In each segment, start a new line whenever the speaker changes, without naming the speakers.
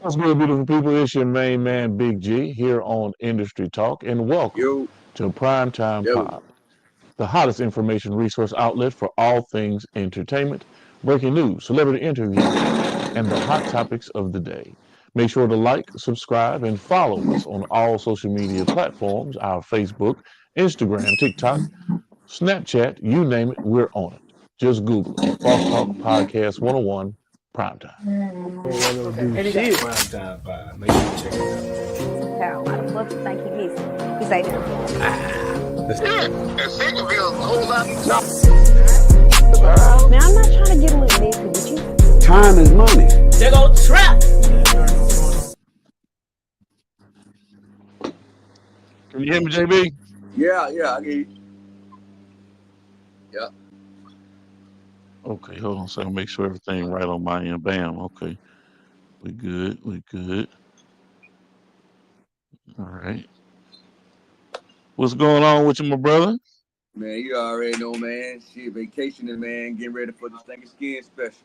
What's good, beautiful people? It's your main man, Big G, here on Industry Talk, and welcome
Yo,
to Primetime
yo.
Pod, the hottest information resource outlet for all things entertainment, breaking news, celebrity interviews, and the hot topics of the day. Make sure to like, subscribe, and follow us on all social media platforms, our Facebook, Instagram, TikTok, Snapchat, you name it, we're on it. Just Google it. Boss Talk Podcast 101 Primetime.
Ain't gonna
Okay,
do
and he got
shit.
prime time vibe. Make sure you check it
Child, why the fuck you think he missing? He say that.
And second bill, whole lot.
Now I'm not trying to get a little messy with you.
Time is money.
out. There go trap.
Can you hear me, JB?
Yeah, I get you. Yeah.
Okay, hold on a second. Make sure everything right on my end. Bam. Okay, we good. We good. All right. What's going on with you, my brother?
Man, you already know, man. Shit, vacationing, man. Getting ready for the Stanky Skin special.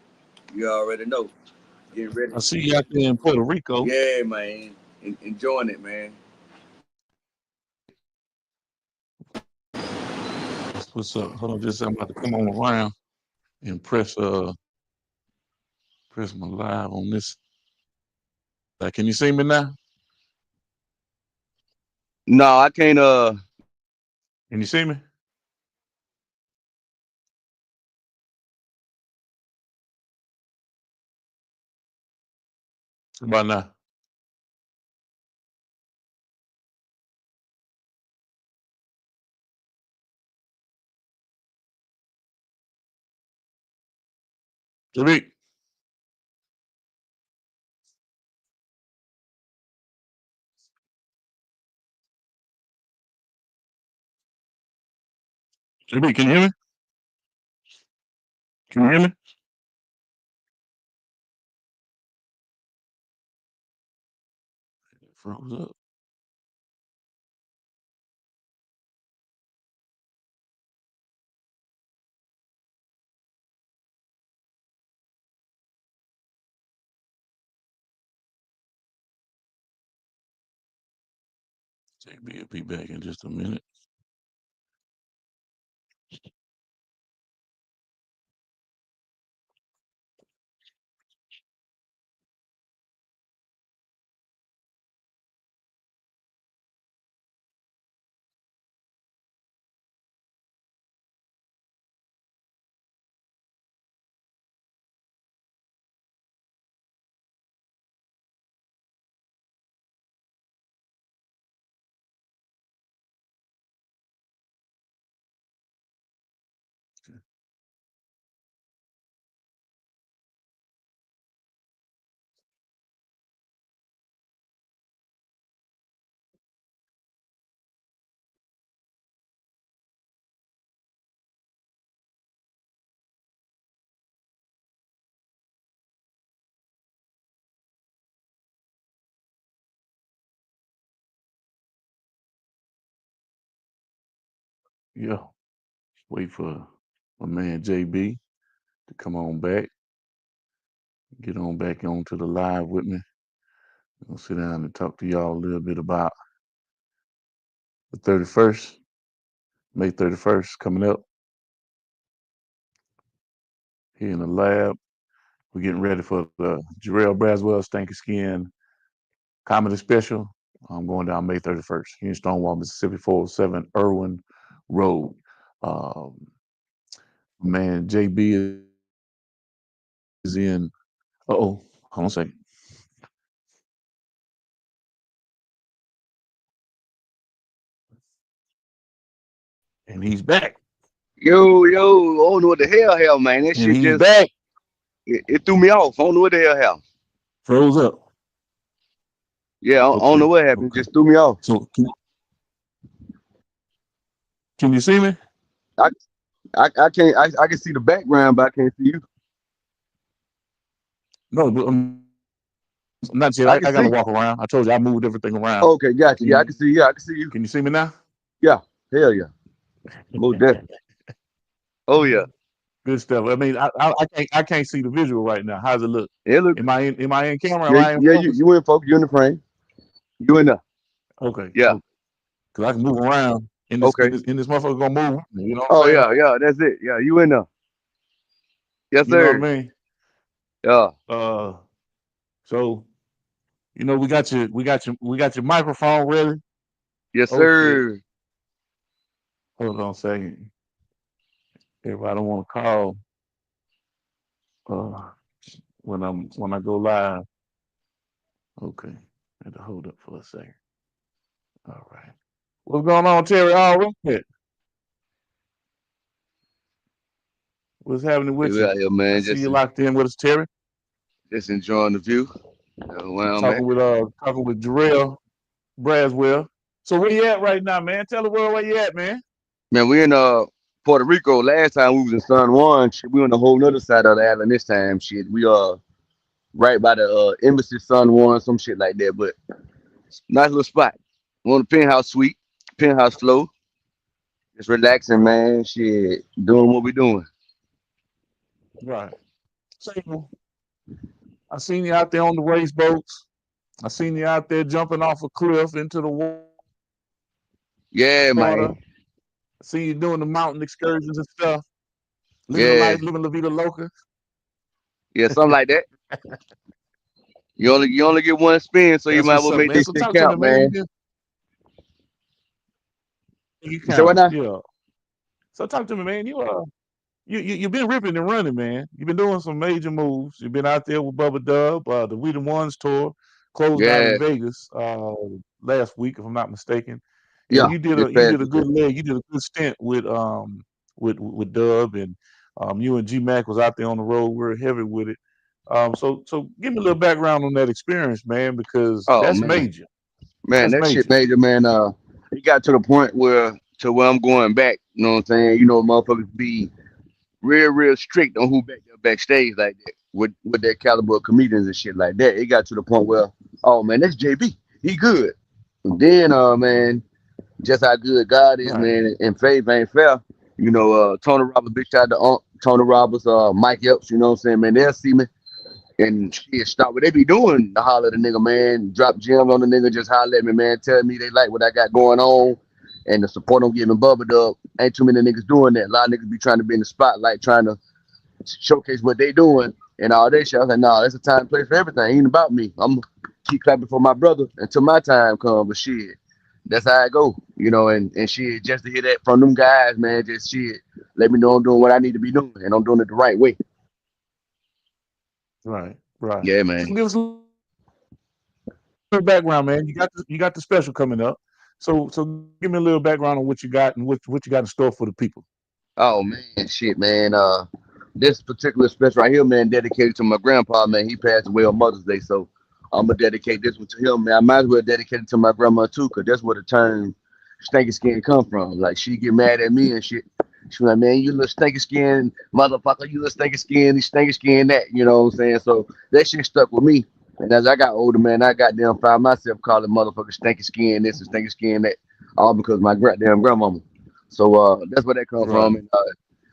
You already know. Getting ready.
I see you out there in Puerto Rico.
Yeah, man. Enjoying it, man.
What's up? Hold on, just I'm about to come on around and press my live on this. Can you see me now?
No, I can't.
Can you see me? What about now? JB, JB, can you hear me? Can you hear me? It froze up. JB will be back in just a minute. Yeah, wait for my man JB to come on back. Get on back onto the live with me. I'll sit down and talk to y'all a little bit about the 31st, May 31st coming up here in the lab. We're getting ready for the JERRIELL BRASWELL Stanky Skin comedy special. I'm going down May 31st here in Stonewall, Mississippi, 407 Irwin Road. Um, man, JB is in. Hold on a second. And he's back.
Yo, I don't know what the hell, man. That
And
shit
he's
just
back.
it threw me off. I don't know what the hell.
Froze up.
Yeah, I don't know
Okay.
what happened. It
Okay.
just threw me off.
So can you see me?
I I can't. I can see the background, but I can't see you.
No, not yet.
I
I
can
got to
see.
walk around. I told you I moved everything around.
Okay, gotcha.
Can
Yeah, I
you
can see. Yeah, I can see you.
can you see me now?
Yeah, hell yeah. Most definitely. Oh yeah.
Good stuff. I mean, I can't see the visual right now. How's it look?
It look
Am I in camera? Am
yeah,
I in
yeah,
focus?
you in focus, you in the frame. You in there.
Okay.
Yeah.
Okay. Cause I can move around
Okay.
in this motherfucker gonna move. You know what I'm
Oh
saying?
yeah, yeah, that's it. Yeah, you in there. Yes,
You know what I
sir.
mean?
Yeah.
Uh, so we got your microphone ready.
Yes,
Oh shit!
sir.
Hold on a second. Everybody don't want to call uh when I go live. Okay, I had to hold up for a second. All right. What's going on, Terry? All right. What's happening
Yeah,
with
we
you?
out here,
I
man.
see you locked in with us, Terry.
Just enjoying the view. Where I'm at.
Talking with JERRIELL, BRASWELL. So where you at right now, man? Tell the world where you at, man.
Man, we in Puerto Rico. Last time we was in San Juan. Shit, we on the whole other side of the island this time. Shit, we right by the embassy San Juan, some shit like that. But nice little spot. We on the penthouse suite, penthouse flow. Just relaxing, man. Shit, doing what we doing.
Right. So I seen you out there on the race boats. I seen you out there jumping off a cliff into the
Yeah,
water.
man.
I seen you doing the mountain excursions and stuff. Living the
Yeah,
life, living La Vida Loca.
yeah, something like that. You only get one spin, so you
That's
might as
what's
well
up,
make
man.
this
So
shit
talk to me,
count,
man.
man.
You
You say what
count.
now?
Yeah. So talk to me, man. You've been ripping and running, man. You've been doing some major moves. You've been out there with Bubba Dub. The We the Ones tour closed out in
Yeah,
Vegas last week, if I'm not mistaken. And
yeah. This
you
past
did a good
weekend.
leg. You did a good stint with Dub, and you and G Mac was out there on the road. We were heavy with it. So give me a little background on that experience, man, because
Oh
that's
man,
major.
man,
That's
that shit
major.
major, man. It got to the point where I'm going back. You know what I'm saying? You know, motherfuckers be real strict on who back there backstage like that with that caliber of comedians and shit like that. It got to the point where, oh man, that's JB. He good. And then, man, just how good God is,
Right.
man, and faith ain't fair. You know, Tony Roberts, big shout out to Tony Roberts, Mike Epps, you know what I'm saying, man, they'll see me and shit, stop what they be doing to holler at the nigga, man, drop gems on the nigga, just holler at me, man, tell me they like what I got going on, and the support I'm giving Bubba Dub. Ain't too many niggas doing that. A lot of niggas be trying to be in the spotlight, trying to showcase what they doing and all that shit. I was like, nah, that's a time and place for everything. It ain't about me. I'm gonna keep clapping for my brother until my time comes, but shit. That's how I go, you know, and shit, just to hear that from them guys, man, just shit, let me know I'm doing what I need to be doing and I'm doing it the right way.
Right. Right.
Yeah,
So
man.
give us a little background, man. You got the special coming up. So give me a little background on what you got and what you got in store for the people.
Oh man, shit, man. This particular special right here, man, dedicated to my grandpa, man. He passed away on Mother's Day, so I'm gonna dedicate this one to him, man. I might as well dedicate it to my grandma too, cause that's where the term "stanky skin" come from. Like she get mad at me and shit. She like, man, you little stanky skin motherfucker, you little stanky skin that, you know what I'm saying? So that shit stuck with me. And as I got older, man, I goddamn found myself calling motherfucker stanky skin this and stanky skin that, all because of my goddamn grandmama. So that's where that come from.
Right.
And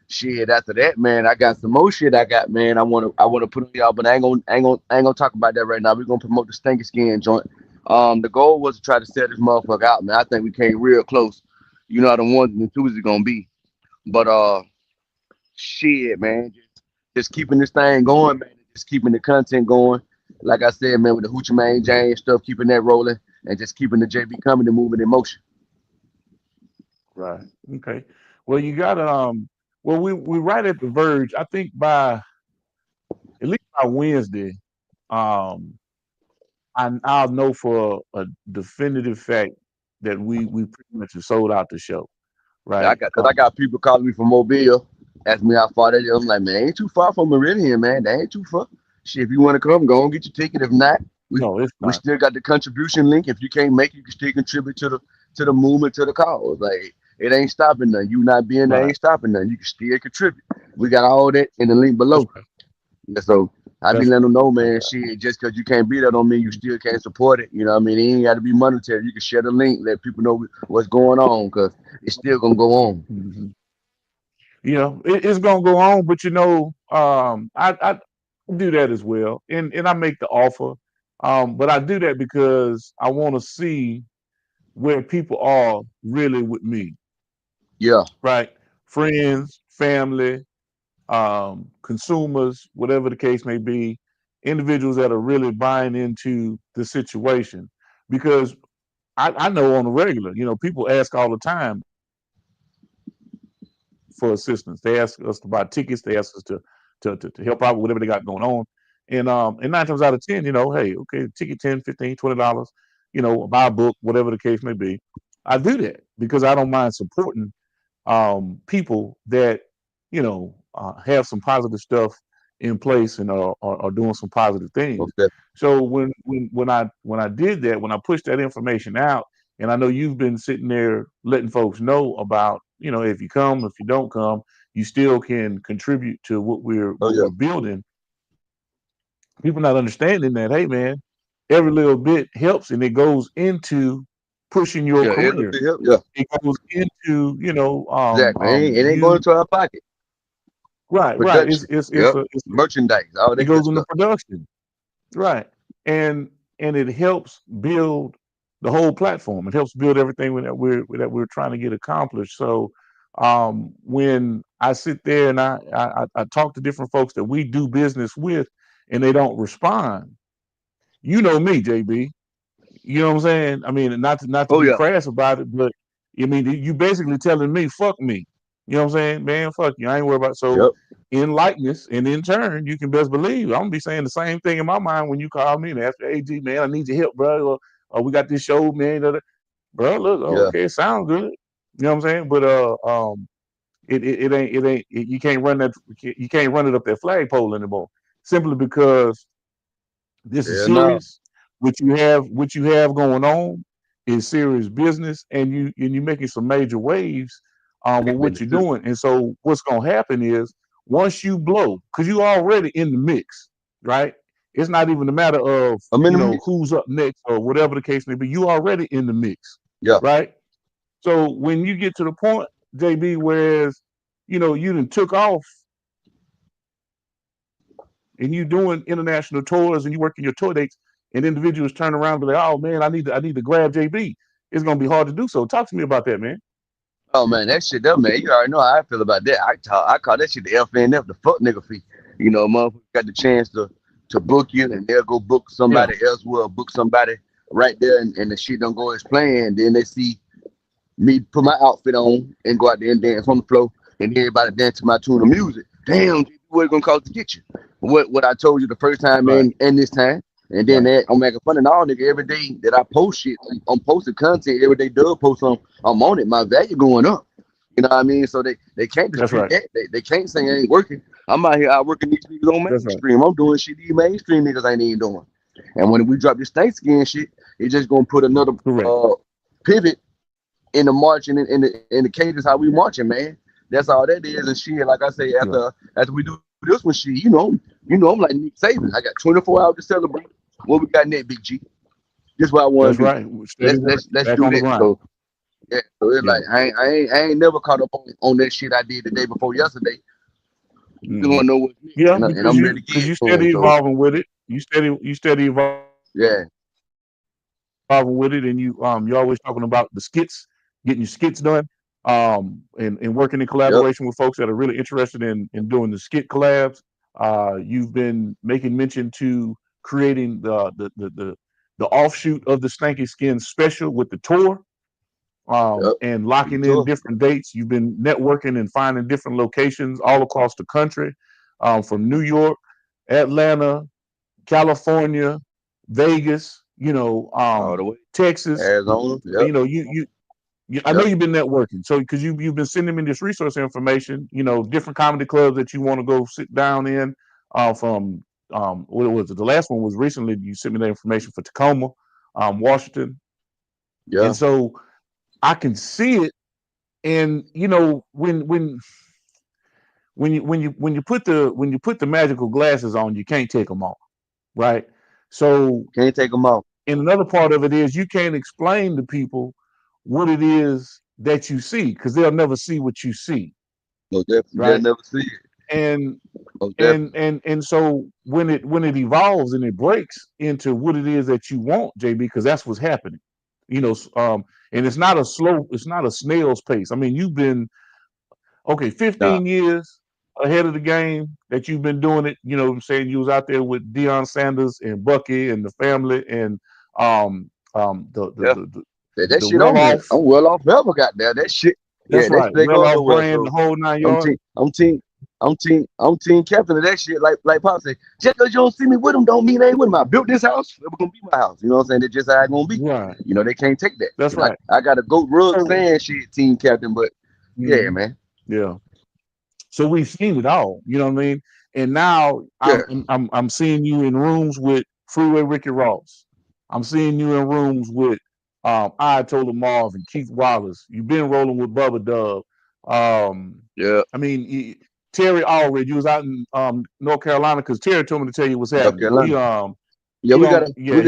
shit, after that, man, I got some more shit I got, man. I wanna put on y'all, but I ain't gonna talk about that right now. We're gonna promote the stanky skin joint. The goal was to try to set this motherfucker out, man. I think we came real close. You know how the ones and twos is gonna be. But shit, man, just keeping this thing going, man. Just keeping the content going. Like I said, man, with the Hoochie Man James stuff, keeping that rolling, and just keeping the JB comedy moving in motion.
Right. Okay. Well, you got well, we right at the verge. I think by at least by Wednesday, um, I'll know for a definitive fact that we pretty much have sold out the show.
Yeah,
Right.
cause I got people calling me from Mobile, asking me how far that is. I'm like, man, ain't too far from Meridian, man. That ain't too far. Shit, if you want to come, go and get your ticket. If not, we
No, it's
we
not.
still got the contribution link. If you can't make it, you can still contribute to the movement, to the cause. Like it ain't stopping nothing. You not being there
Right.
ain't stopping nothing. You can still contribute. We got all that in the link
That's
below.
right.
Yeah, so I be
That's
letting
right.
them know,
That's
man,
right.
shit, just because you can't be there don't mean you still can't support it. You know what I mean? It ain't got to be monetary. You can share the link, let people know what's going on because it's still going to go on.
Hmm. It's gonna go on, but I do that as well, and I make the offer, but I do that because I want to see where people are really with me,
Yeah,
right? Friends, family, consumers, whatever the case may be, individuals that are really buying into the situation. Because I know on the regular, people ask all the time for assistance. They ask us to buy tickets. They ask us to help out with whatever they got going on. And 9 times out of 10, hey, okay, ticket 10, 15, $20, buy a book, whatever the case may be. I do that because I don't mind supporting people that have some positive stuff in place and are doing some positive things.
okay.
So when I did that, when I pushed that information out, and I know you've been sitting there letting folks know about, if you come, if you don't come, you still can contribute to what we're
Oh
what
yeah,
we're building. People not understanding that, hey man, every little bit helps, and it goes into pushing your
yeah. It'll
career.
be help. Yeah,
It goes into
exactly. It ain't going
you
into our pocket.
right. It's
Production.
it's it's
Yep.
a, it's
Merchandise. All
it
that good
goes into
stuff.
production, right? And it helps build the whole platform. It helps build everything that we're trying to get accomplished. So when I sit there and I talk to different folks that we do business with, and they don't respond, you know me, JB. You know what I'm saying? I mean, not to
Oh
be
yeah.
crass about it, but I mean, you basically telling me, fuck me. You know what I'm saying? Man, fuck you. I ain't worried about it. So
Yep.
in likeness and in turn, you can best believe I'm gonna be saying the same thing in my mind when you call me and ask, hey G man, I need your help, bro. Or we got this show, man. Bro, look,
Yeah.
okay, it sounds good. You know what I'm saying? But you can't run that, you can't run it up that flagpole anymore. Simply because this is
Yeah. No.
serious. What you have going on is serious business, and you're making some major waves with what
Definitely
you're
too.
doing. And so what's gonna happen is once you blow, because you're already in the mix, right? It's not even a matter of
I'm in the mix.
who's up next or whatever the case may be. You already in the mix,
Yeah.
right? So when you get to the point, JB, whereas you done took off and you doing international tours and you working your tour dates, and individuals turn around and be like, "Oh man, I need to grab JB." It's gonna be hard to do so. Talk to me about that, man.
Oh man, that shit there, man. You already know how I feel about that. I call that shit the FNF, the fuck nigga fee. Motherfucker got the chance to book you, and they'll go book
Yeah,
somebody else. Will book somebody right there, and the shit don't go as planned. Then they see me put my outfit on and go out there and dance on the floor, and everybody dance to my tune of music. Damn, what it gonna cost to get you? What I told you the first time
right,
and this time, and then
right.
I'm making fun of all nigga every day that I post shit. I'm posting content every day. Doug post on. I'm on it. My value going up. You know what I mean? So they can't
That's
dispute
right.
that. They can't say I ain't working. I'm out here out working these niggas on
That's right.
mainstream. I'm doing shit these mainstream niggas ain't even doing. And when we drop this Thanksgiving shit, it's just gonna put another
Correct.
pivot in the marching in the cadence how we marching, man. That's all that is and shit. Like I say,
Right.
after we do this one, shit, I'm like Nick Saban. I got 24 hours to celebrate. What we got next, Big G? This is what I want
That's
to do.
right. Steady work.
Let's
Back
do
on the
that.
grind.
So yeah, so it's
Yeah.
like I ain't never caught up on that shit I did the day before yesterday. You just
Hmm.
want to know what's next,
Yeah,
and
because
I'm
you
ready to
because
get
you
to 'em.
steady
So
evolving with it. You steady evolving
yeah,
with it, and you're always talking about the skits, getting your skits done, and working in
yep,
collaboration with folks that are really interested in doing the skit collabs. You've been making mention to creating the offshoot of the Stanky Skin special with the tour,
yep.
and
Big
locking in
tour.
different dates. You've been networking and finding different locations all across the country, from New York, Atlanta, California, Vegas,
All the way.
Texas.
Arizona. Yep,
I know
yep,
you've been networking, so because you've been sending me this resource information, different comedy clubs that you want to go sit down in. From what was it? The last one was recently. You sent me the information for Tacoma, Washington, and
yeah.
so I can see it. And when you put the magical glasses on, you can't take them off, right? So
Can't take them off.
and another part of it is you can't explain to people what it is that you see because they'll never see what you see.
No, definitely. They'll
right?
never see it.
And
No,
and
definitely.
and and so when it evolves and it breaks into what it is that you want, JB, because that's what's happening. You know, and it's not a snail's pace. I mean, you've been okay,
Nah.
15 years ahead of the game that you've been doing it. You know what I'm saying? You was out there with Deion Sanders and Bucky and the family and um the the
Yeah.
the the,
That
the
shit
well
on me.
off.
I'm well off forever, goddamn. That shit. Yeah,
That's
that
right.
shit ain't
Well
going
off
nowhere.
brand, the
So
whole nine
I'm
yards.
team. I'm team. I'm team captain of that shit. Like Pop said, just because you don't see me with them, don't mean I ain't with them. I built this house. It's gonna be my house. You know what I'm saying? That's just how it's gonna be.
Right.
You know they can't take that.
That's
And I,
right.
I got a goat rug
So
saying shit, team captain. But yeah,
mhm,
man.
yeah. So we've seen it all. You know what I mean? And now
Yeah.
I'm seeing you in rooms with Freeway Ricky Ross. I'm seeing you in rooms with I Told Marv and Keith Wallace. You've been rolling with Bubba Dub. Um,
Yeah.
I mean, Terry Allred. You was out in North Carolina because Terry told me to tell you what's
North
happening.
Carolina. Yeah,
He
we got
on
a
yeah
we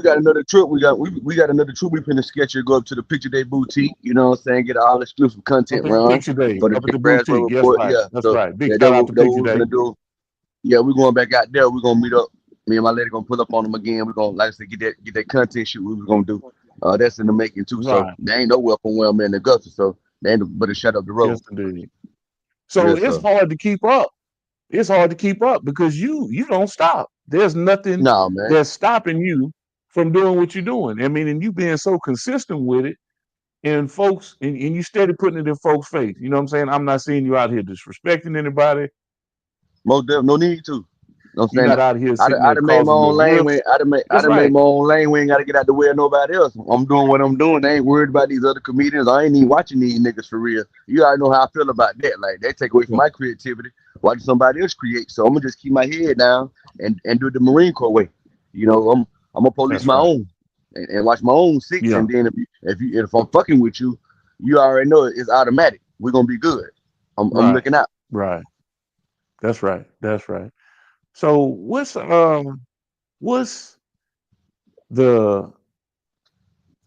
got another trip. We got another trip. We finna sketch it. Go up to the Picture Day boutique. You know what I'm saying? Get all exclusive content
up at the
run
Picture Day,
for the
up at
Dick
the
Braswell
boutique. Yes,
report.
right.
Yeah.
That's
So
right. Big
yeah,
shout out to
that
Picture
what we
Day.
finna do. Yeah, we going back out there. We gonna meet up. Me and my lady gonna pull up on them again. We gonna, like I said, get that content shoot. We was gonna do. That's in the making too. So
Right.
they ain't nowhere from where I'm in Augusta. So they ain't but to shut up the
Yes,
road.
indeed. So
Yes,
it's
sir.
hard to keep up. It's hard to keep up because you don't stop. There's nothing
Nah, man.
that's stopping you from doing what you're doing. I mean, and you being so consistent with it, and folks, and you steady putting it in folks' face. You know what I'm saying? I'm not seeing you out here disrespecting anybody.
Most definitely, no need to. You know what I'm
You're
saying?
not out here
I
sitting there
done made my
causing no
own lane.
rifts.
I
That's
done made
right.
my own lane. We ain't got to get out the way of nobody else. I'm doing what I'm doing. I ain't worried about these other comedians. I ain't even watching these niggas for real. You already know how I feel about that. Like, they take away from
Yeah,
my creativity watching somebody else create. So I'm going to just keep my head down and do it the Marine Corps way. You know, I'm going to police
that's
my
right.
own and watch my own six.
Yeah,
And then if I'm fucking with you, you already know it's automatic. We're going to be good. I'm
right,
looking out.
right. That's right. That's right. So what's the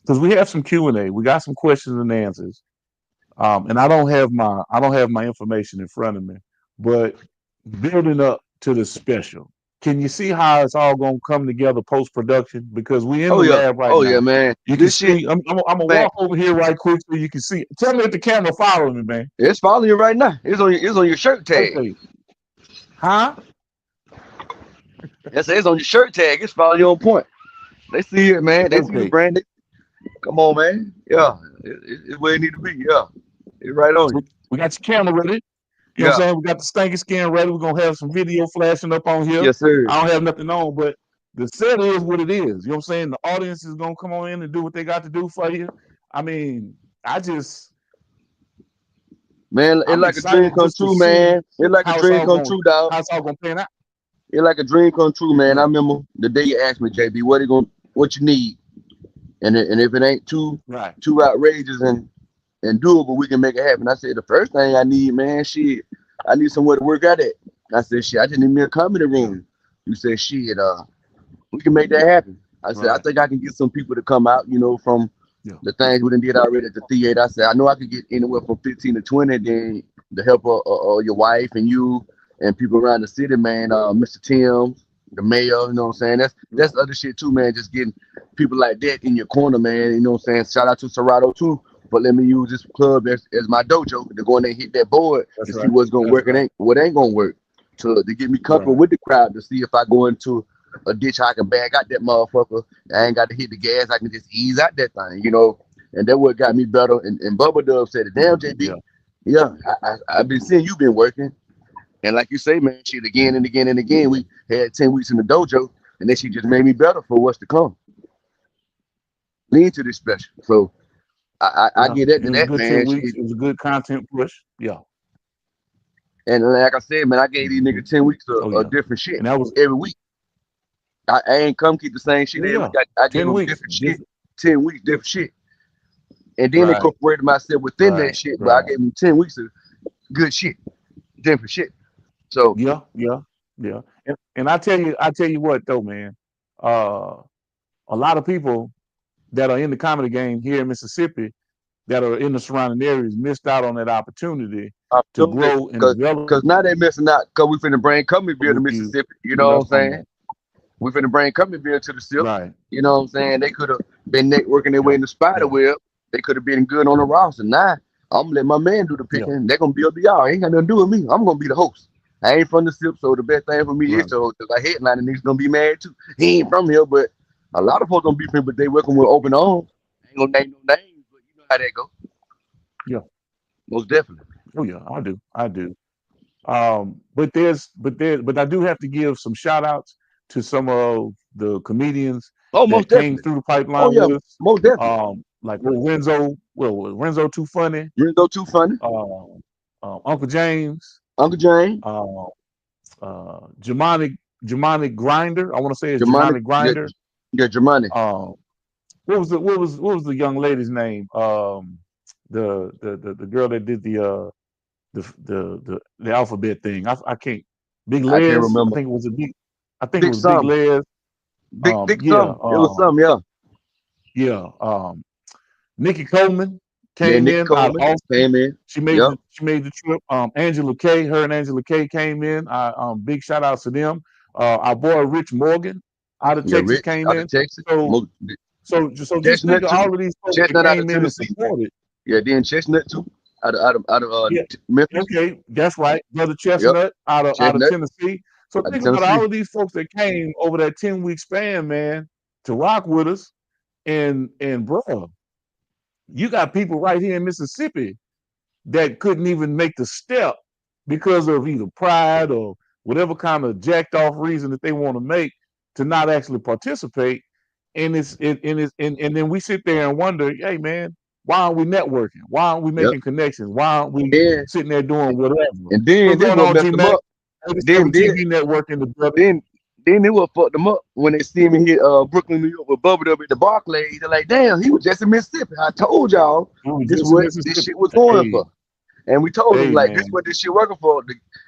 because we have some Q&A. We got some questions and answers. And I don't have my information in front of me, but building up to the special. Can you see how it's all gonna come together post production? Because we in
Oh,
the
yeah.
lab right
Oh, yeah,
now.
man.
You can
This shit,
see. I'm gonna
man.
walk over here right quick so you can see. Tell me if the camera following me, man.
It's following you right now. It's on your shirt tag.
Okay, huh?
It's on your shirt tag. It's following you on point. They see it, man. They see you,
Okay,
Brandon. Come on, man. Yeah, it's where it need to be. Yeah, it's right on you.
we got your camera ready. You know what I'm
Yeah,
saying? We got the Stanky scan ready. We're gonna have some video flashing up on here.
yes, sir.
I don't have nothing on, but the set is what it is. You know what I'm saying? The audience is gonna come on in and do what they got to do for you. I mean,
Man, it's
I'm
like a dream
excited
come
just to
true,
see
man. It's like a dream come true, dog.
how it's all gonna pan out.
It's like a dream come true, man. I
Right,
remember the day you asked me, JB, what you need, and if it ain't
right,
too outrageous and doable, we can make it happen. I said the first thing I need, man, shit, I need somewhere to work out at. I said, shit, I just need me a comedy room. You said, shit, we can make that happen. I said, I
right.
think I can get some people to come out, from
Yeah,
the things we done did already at the theater. I said, I know I could get anywhere from 15 to 20. Then the help of your wife and you and people around the city, man. Mr. Tim, the mayor, you know what I'm saying? That's
right,
other shit too, man. Just getting people like that in your corner, man. You know what I'm saying? Shout out to Serato too. But let me use this club as my dojo to go in there and hit that board
that's
and see
right.
what's gonna
That's
work and
right.
what ain't gonna work. To get me comfortable
Right,
with the crowd to see if I go into a ditch I can bag out that motherfucker. I ain't got to hit the gas. I can just ease out that thing. And that what got me better. And Bubba Dub said it. Damn, JB.
yeah,
Yeah, I've been seeing you been working. And like you say, man, shit again and again and again. We had 10 weeks in the dojo, and then she just made me better for what's to come. Lean to this special. So I
yeah.
get that
It
to
was a
that,
good 10
man.
weeks.
Shit.
It was a good content push. Yeah.
And like I said, man, I gave these
Hmm.
niggas 10 weeks
Oh
of
yeah.
different shit
And that was
every week. I ain't come keep the same shit
yeah,
every
yeah.
week. I gave
10
them
weeks.
different shit,
Different.
10 weeks, different shit. And then
Right,
incorporated myself within that
right,
shit, but I
right.
gave them 10 weeks of good shit, different shit. So,
Yeah, yeah, yeah. And I tell you what though, man. Uh, a lot of people that are in the comedy game here in Mississippi, that are in the surrounding areas missed out on that opportunity to
Absolutely.
grow and develop
Cause now they missing out because we finna bring Cummingville to
with you.
Mississippi. You
You
know what I'm
left on
saying?
that.
We finna bring Cummingville to the SIP.
Right.
You know what I'm saying? They could have been networking their way
Yeah.
in the spider
Yeah.
web. They could have been good on the roster. Now I'm gonna let my man do the
Yeah.
picking. They're gonna build the y'all. Ain't got nothing to do with me. I'm gonna be the host. I ain't from the SIP, so the best thing for me is
Right.
to host. Cause I headline and niggas gonna be mad too. He ain't from here, but a lot of folks don't be from, but they welcome with open arms. Ain't gonna name no names, but you know how that go.
Yeah.
Most definitely.
Oh yeah. I do. I do. But I do have to give some shout outs to some of the comedians
Oh, most
that came
definitely.
through the
Oh
pipeline
yeah,
with us.
most definitely.
Like Renzo Too Funny,
Ringo too funny.
uh, Uncle James,
Uncle James,
uh, Jamonic Grinder. I want to say it's
Germanic,
Jamonic
yeah,
Grinder.
yeah, Germanic.
Um, what was the young lady's name? The girl that did the alphabet thing. I can't. Big
I can't
Les. I
remember.
think it was a big. I think it
Big
was Big
Sum,
Les.
big
Yeah.
Sum. It was some, yeah.
Yeah. Nikki Coleman
Yeah,
came
Nick
in out of
Coleman
Austin.
came in.
She made
Yep.
the trip. Angela Kay, her and Angela Kay came in. Big shout outs to them. Our boy Rich Morgan out of
Yeah,
Texas
Rich
came
out of
in.
Texas.
So just think
Chestnut
of
too.
all of these folks that
Chestnut out of
came in and
Tennessee.
supported.
Yeah, then Chestnut too. Out of
Yeah,
Memphis.
okay, that's right. Brother
Yep.
Chestnut out of
Chestnut
Tennessee. So
out of
think about all
Tennessee.
of these folks that came over that 10-week span, man, to rock with us. And bro, you got people right here in Mississippi that couldn't even make the step because of either pride or whatever kind of jacked off reason that they want to make to not actually participate. And then we sit there and wonder, hey man, why aren't we networking? Why aren't we
Yep.
making connections? Why aren't we
Then
sitting there doing whatever?
and then
What's
this
going
what
on,
messed
G
them
Mac?
up.
87
Then
TV networking the brother.
then they what fucked them up when they see me hit Brooklyn, New York with Bubba up at the Barclays. They're like, damn, he was just in Mississippi. I told y'all
We were
this
just in
what this
Mississippi.
shit was going
Hey,
for. And we told them
hey
like this
man.
what this shit working for.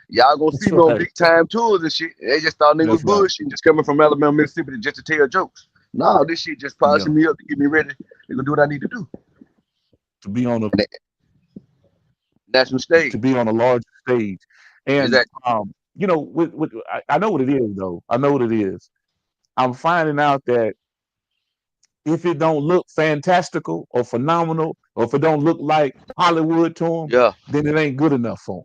Y'all gonna see
That's
me on
right.
big time tours and shit. They just thought niggas was
That's right.
bullshit just coming from Alabama, Mississippi just to tell jokes. Nah, this shit just
Yeah.
polishing me up to get me ready to go do what I need to do.
To be on a
And the national stage.
to be on a large stage. And
Exactly.
I know what it is though. I know what it is. I'm finding out that if it don't look fantastical or phenomenal, or if it don't look like Hollywood to them,
Yeah.
then it ain't good enough for them.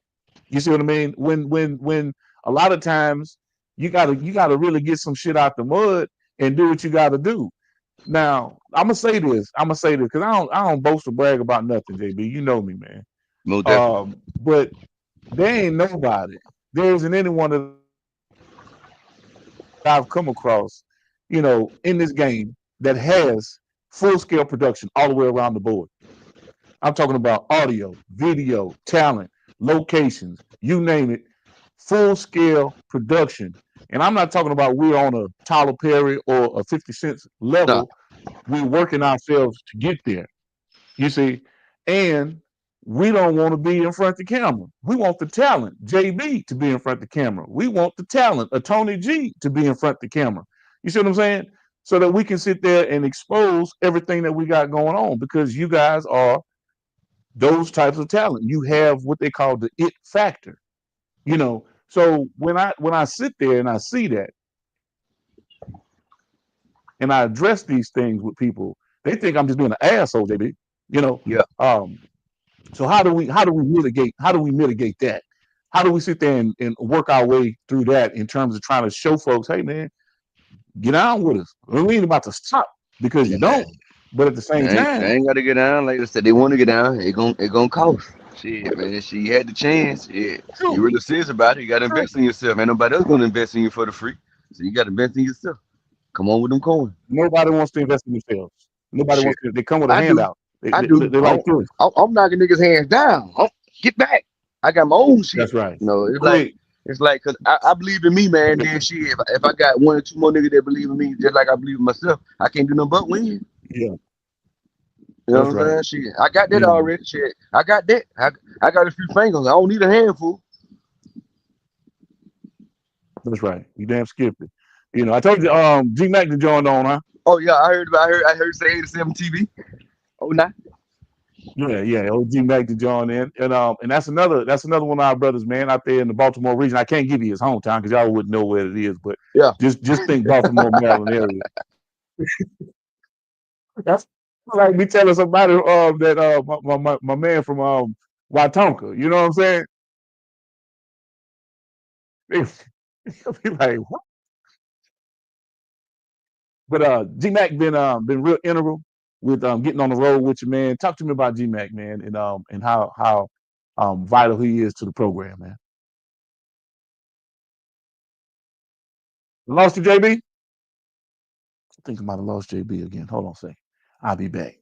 You see what I mean? When a lot of times you gotta really get some shit out the mud and do what you gotta do. Now I'm gonna say this. Because I don't boast or brag about nothing, JB. You know me, man.
Most definitely.
But there ain't nobody. There isn't anyone that I've come across, in this game that has full scale production all the way around the board. I'm talking about audio, video, talent, locations, you name it, full scale production. And I'm not talking about we're on a Tyler Perry or a 50 Cent
Nah.
level. We're working ourselves to get there. You see, and we don't want to be in front of the camera. We want the talent, JB, to be in front of the camera. We want the talent, a Tony G, to be in front of the camera. You see what I'm saying? So that we can sit there and expose everything that we got going on because you guys are those types of talent. You have what they call the it factor. So when I sit there and I see that and I address these things with people, they think I'm just being an asshole, JB. You know,
Yeah.
um, So how do we mitigate that? How do we sit there and work our way through that in terms of trying to show folks, hey man, get on with us. We ain't about to stop because you
Yeah.
don't. But at the same
I
time,
ain't gotta get down. Like I said, they want to get down. It gonna cost. Shit, man. She had the chance. Yeah. You
true,
really serious about it. You gotta
true.
invest in yourself. Ain't nobody else gonna invest in you for the free. So you gotta invest in yourself. Come on with them coins.
Nobody wants to invest in themselves. Nobody
Shit.
wants to. They come with a
I do.
handout. They,
I
they,
do.
they like this.
I'm knocking niggas' hands down. Get back. I got my own shit.
That's right.
No,
Quick.
it's like, cause I believe in me, man. Then shit, if I got one or two more niggas that believe in me, just like I believe in myself, I can't do nothing but win. You
Yeah,
know
that's
what I'm
right.
saying? Shit, I got that
You know,
already. Shit, I got that. I got a few fingers. I don't need a handful.
that's right. You damn skipped it. I told you, G Mac joined on, huh?
Oh yeah, I heard say 87 TV. Oh nah.
Yeah. OG Mac to join in, and that's another one of our brothers, man, out there in the Baltimore region. I can't give you his hometown because y'all wouldn't know where it is, but
Yeah.
just think Baltimore, Maryland area. That's like me telling somebody that my man from Watonka. You know what I'm saying? They'll be like, what? But G Mac been real integral with getting on the road with you, man. Talk to me about G Mac, man, and how vital he is to the program, man. Lost you, JB? I think I might have lost JB again. Hold on a second. I'll be back.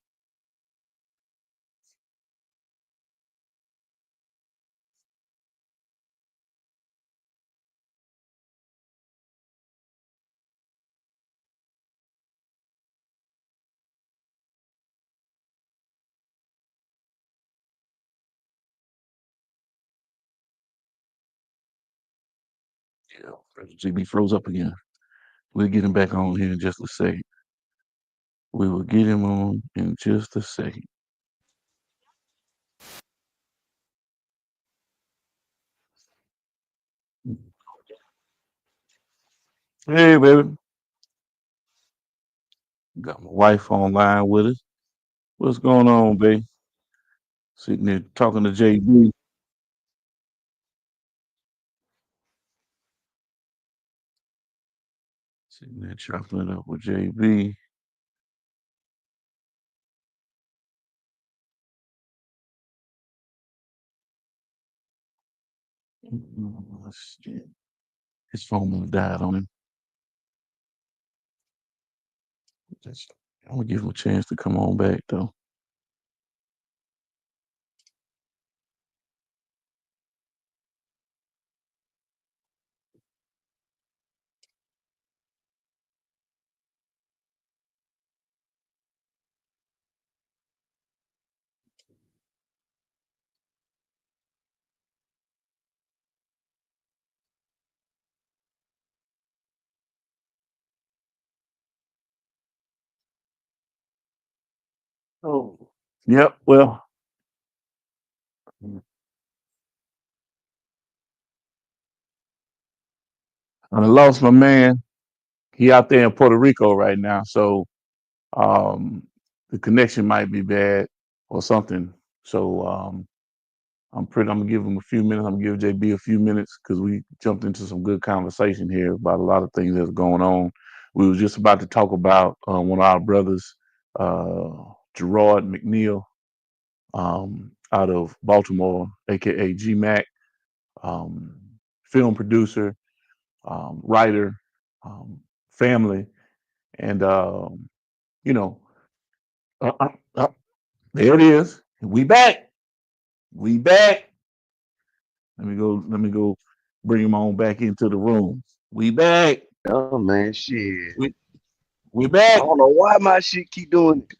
Yeah, JB froze up again. We'll get him back on here in just a second. We will get him on in just a second. Hey, baby. Got my wife online with us. What's going on, babe? Sitting there talking to JB. Sitting there chopping it up with JB. Shit. His phone must have died on him. I'm gonna give him a chance to come on back though. Oh. Yep. Well, I lost my man. He out there in Puerto Rico right now, so um, the connection might be bad or something. So I'm gonna give him a few minutes. I'm gonna give JB a few minutes because we jumped into some good conversation here about a lot of things that's going on. We was just about to talk about one of our brothers, uh, Gerard McNeil, out of Baltimore, aka G Mac, um, film producer, writer, um, family, and you know, uh, uh, uh, there it is. We back. We back. Let me go. Let me go. Bring him on back into the room. We back.
Oh man, shit.
We we
I
back.
don't know why my shit keep doing it.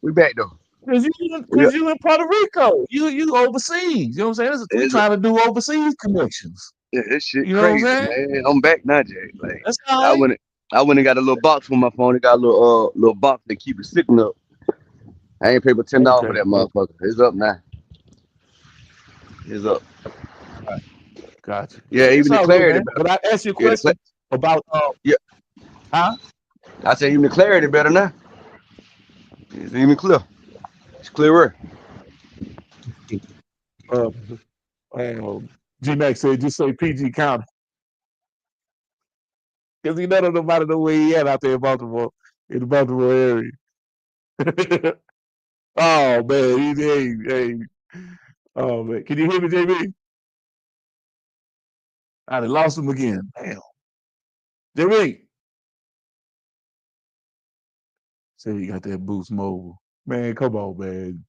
We back though. Yeah,
Cause you in Puerto Rico. You overseas. You know what I'm saying? We
it's,
trying to do overseas connections.
yeah, this shit
You know what
crazy,
I'm saying?
man. I'm back now, Jay. Like
That's all
I
right.
went, I went and got a little box for my phone. It got a little box that keep it sticking up. I ain't paid but $10 for
Okay.
that
Okay.
motherfucker. It's up now. It's up.
All right. Gotcha.
Yeah,
It's
even the
all good,
clarity
man.
better.
But I asked you a
Yeah,
question about
yeah.
huh?
I say even the clarity better now. It's even clear. It's clearer.
Uh, G Max said just say PG County. Because he don't nobody know where he at out there in the Baltimore area. Oh man, hey. Oh man. Can you hear me, JB? I done lost him again. Damn. JB. Say you got that boost mobile. Man, come on, man.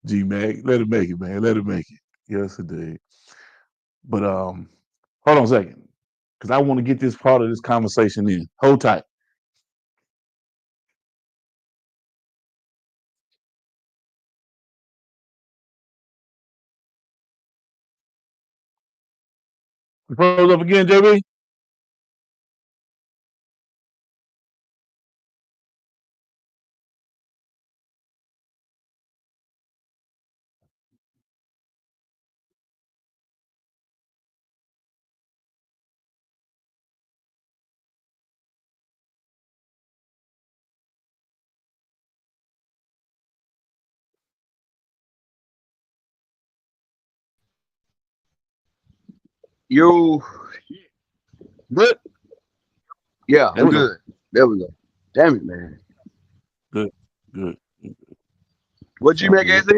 G Mac. Let it make it, man. Let it make it. Yes, it did. But hold on a second. Because I want to get this part of this conversation in. Hold tight. Close up again, JB.
You
Good.
yeah,
There
I'm
we go.
good. There we go. Damn it, man.
Good. Good.
What
Sound
G-Mac
good.
has said?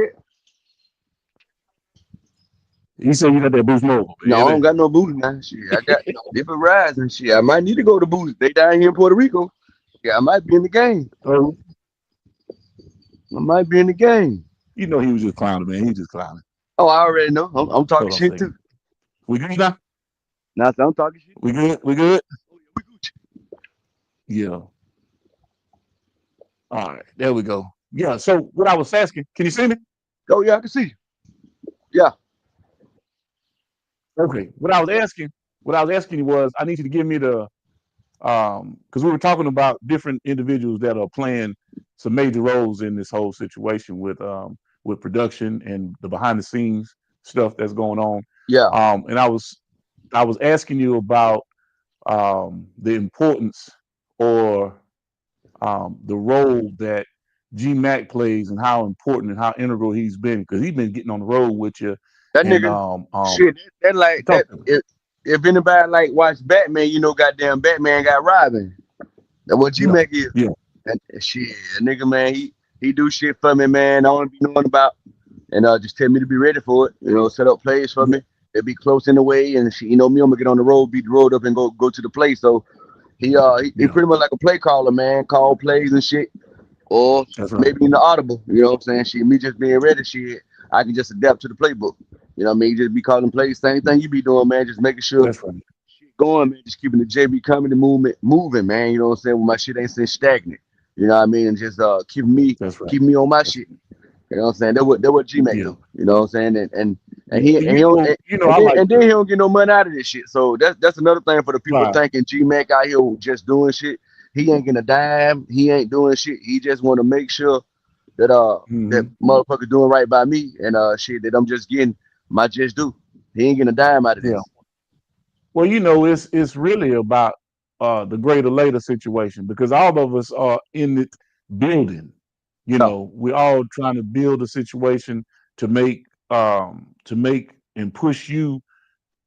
You said you got that Boost Mobile,
No, I don't
baby.
got no boots, man. Shit, I got different rides and shit. I might need to go to boots. They down here in Puerto Rico. Yeah, I might be in the game.
Oh,
I might be in the game.
you know he was just clowning, man. He was just clowning.
Oh, I already know. I'm talking
Hold on a
shit too.
second. We good now?
Now I'm talking shit.
We good? We good?
Oh, yeah, we Gucci.
Yeah. All right. There we go. Yeah. So what I was asking, can you see me?
Oh yeah, I can see you. Yeah,
Okay. What I was asking you was, I need you to give me the because we were talking about different individuals that are playing some major roles in this whole situation with production and the behind the scenes stuff that's going on.
yeah.
And I was asking you about the importance or the role that G Mac plays and how important and how integral he's been because he's been getting on the road with you
That
and
nigga, shit. That like that.
talk to me.
If anybody like watch Batman, you know, goddamn Batman got Robin. That's what
Yeah,
G-Mac is.
yeah,
And shit, a nigga, man, he do shit for me, man. I want to be knowing about, and just tell me to be ready for it. You know, set up plays for
yeah,
me. They be close in the way, and she, you know me, I'm gonna get on the road, beat the road up, and go to the play. So he
yeah.
pretty much like a play caller, man. Call plays and shit, or
That's right.
maybe in the audible. You know what I'm saying? Shit, me just being ready, shit. I can just adapt to the playbook. You know what I mean? Just be calling plays, same thing you be doing, man. Just making sure
That's right.
shit going, man. Just keeping the JB comedy movement moving, man. You know what I'm saying? When my shit ain't sitting stagnant. You know what I mean? And just
That's right.
keep me on my
That's
shit. You know what I'm saying? That what G-Mac
yeah.
do. You know what I'm saying? And
Yeah.
he and he don't
I like
and then he don't get no money out of this shit. So that's another thing for the people
right.
thinking G-Mac out here just doing shit. He ain't getting a dime. He ain't doing shit. He just want to make sure that
Hmm.
motherfucker doing right by me and shit that I'm just getting my just due. He ain't getting a dime out of
Yeah.
this.
Well, it's really about the greater later situation because all of us are in it building.
Yeah,
We're all trying to build a situation to make and push you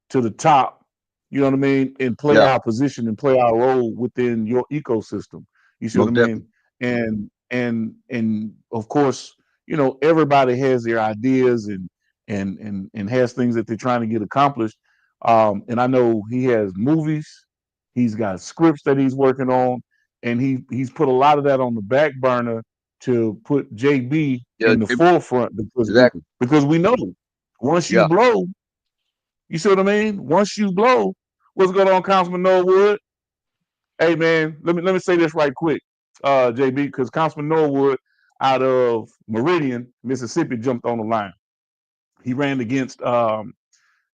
to the top, you know what I mean, and play
yeah,
our position and play our role within your ecosystem. You see what I
most
mean?
definitely.
And of course, everybody has their ideas and has things that they're trying to get accomplished. And I know he has movies, he's got scripts that he's working on, and he's put a lot of that on the back burner to put JB
Yeah,
in the forefront because we
exactly.
because we know once you
Yeah,
blow, you see what I mean? Once you blow, what's going on, Councilman Norwood? Hey man, let me say this right quick, JB, because Councilman Norwood out of Meridian, Mississippi, jumped on the line. He ran against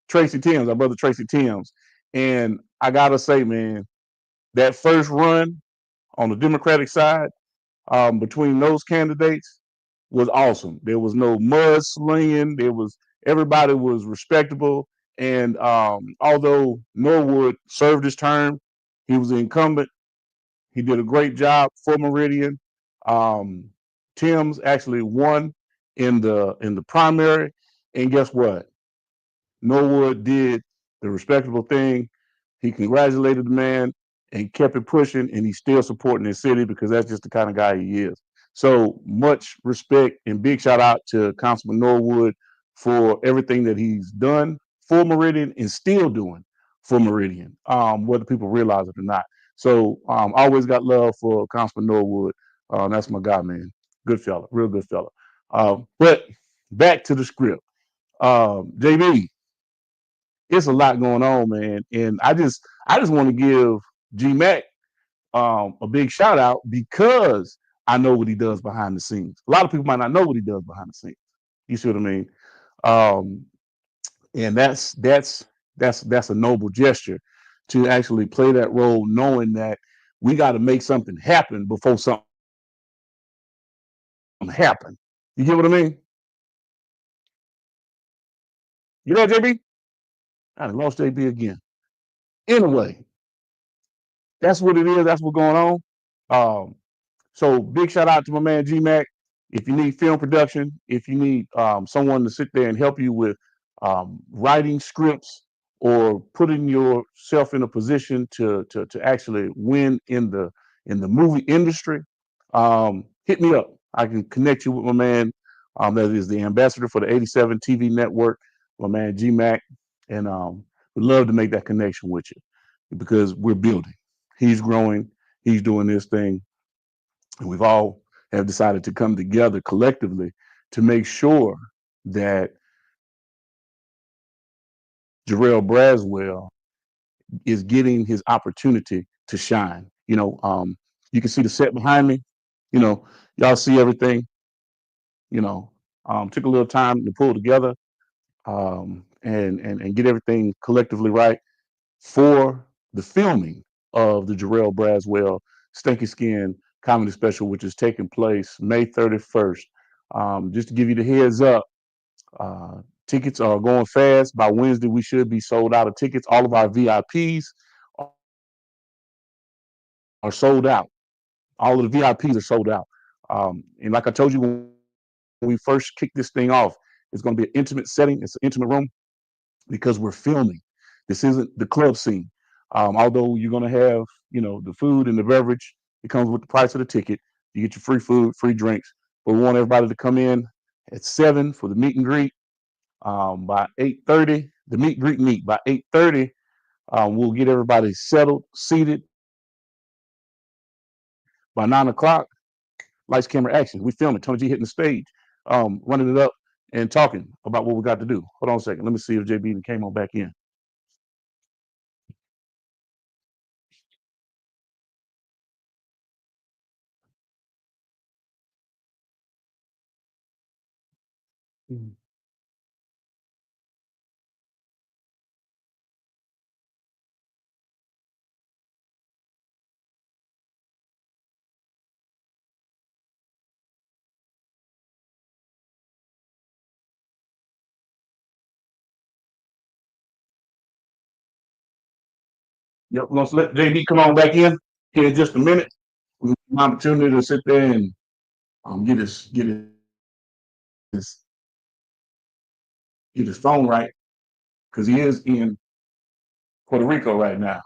Tracy Timms, our brother Tracy Timms, and I gotta say, man, that first run on the Democratic side between those candidates was awesome. There was no mud slinging. Everybody was respectable. And although Norwood served his term, he was the incumbent. He did a great job for Meridian. Um, Timms actually won in the primary, and guess what? Norwood did the respectable thing. He congratulated the man and kept it pushing, and he's still supporting his city because that's just the kind of guy he is. So much respect and big shout out to Councilman Norwood for everything that he's done for Meridian and still doing for Meridian, whether people realize it or not. So always got love for Councilman Norwood. That's my guy, man. Good fella, real good fella. But back to the script. JB, it's a lot going on, man. And I just want to give G Mac a big shout out because I know what he does behind the scenes. A lot of people might not know what he does behind the scenes. You see what I mean? Um, and that's a noble gesture to actually play that role, knowing that we got to make something happen before something happens. You get what I mean? You know, JB? I lost JB again. Anyway, that's what it is. That's what's going on. Um, So big shout out to my man G Mac. If you need film production, if you need someone to sit there and help you with writing scripts, or putting yourself in a position to actually win in the movie industry, hit me up. I can connect you with my man, that is the ambassador for the 87 TV network, my man G Mac, and would love to make that connection with you because we're building. He's growing. He's doing this thing, and we've all have decided to come together collectively to make sure that Jarrell Braswell is getting his opportunity to shine. You can see the set behind me. You know, y'all see everything. You know, took a little time to pull together, and get everything collectively right for the filming of the Jarrell Braswell Stanky Skin comedy special, which is taking place May 31st. Just to give you the heads up, uh, tickets are going fast. By Wednesday, we should be sold out of tickets. All of our VIPs are sold out. All of the VIPs are sold out. And like I told you when we first kicked this thing off, it's going to be an intimate setting. It's an intimate room because we're filming. This isn't the club scene. Although you're going to have, the food and the beverage, it comes with the price of the ticket. You get your free food, free drinks. But we want everybody to come in at 7 for the meet and greet. By 8:30, the meet. By 8:30, we'll get everybody settled, seated. By 9 o'clock, lights, camera, action. We filming. Tony G hitting the stage, running it up and talking about what we got to do. Hold on a second. Let me see if JB came on back in. Mhm. Yep, we're gonna let JB come on back in here in just a minute. We have an opportunity to sit there and his get his phone right because he is in Puerto Rico right now,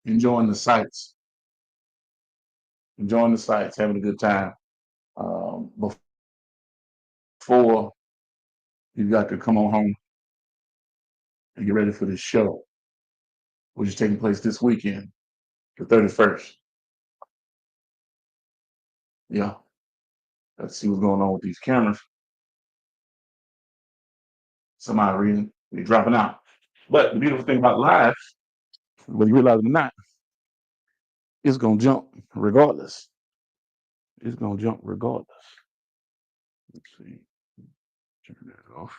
enjoying the sights, having a good time. Before you got to come on home and get ready for this show, which is taking place this weekend, the 31st. Yeah, let's see what's going on with these cameras. Somebody reading, they're dropping out. But the beautiful thing about live, whether you realize it or not, it's gonna jump regardless. It's gonna jump regardless. Let's see. Turn that off.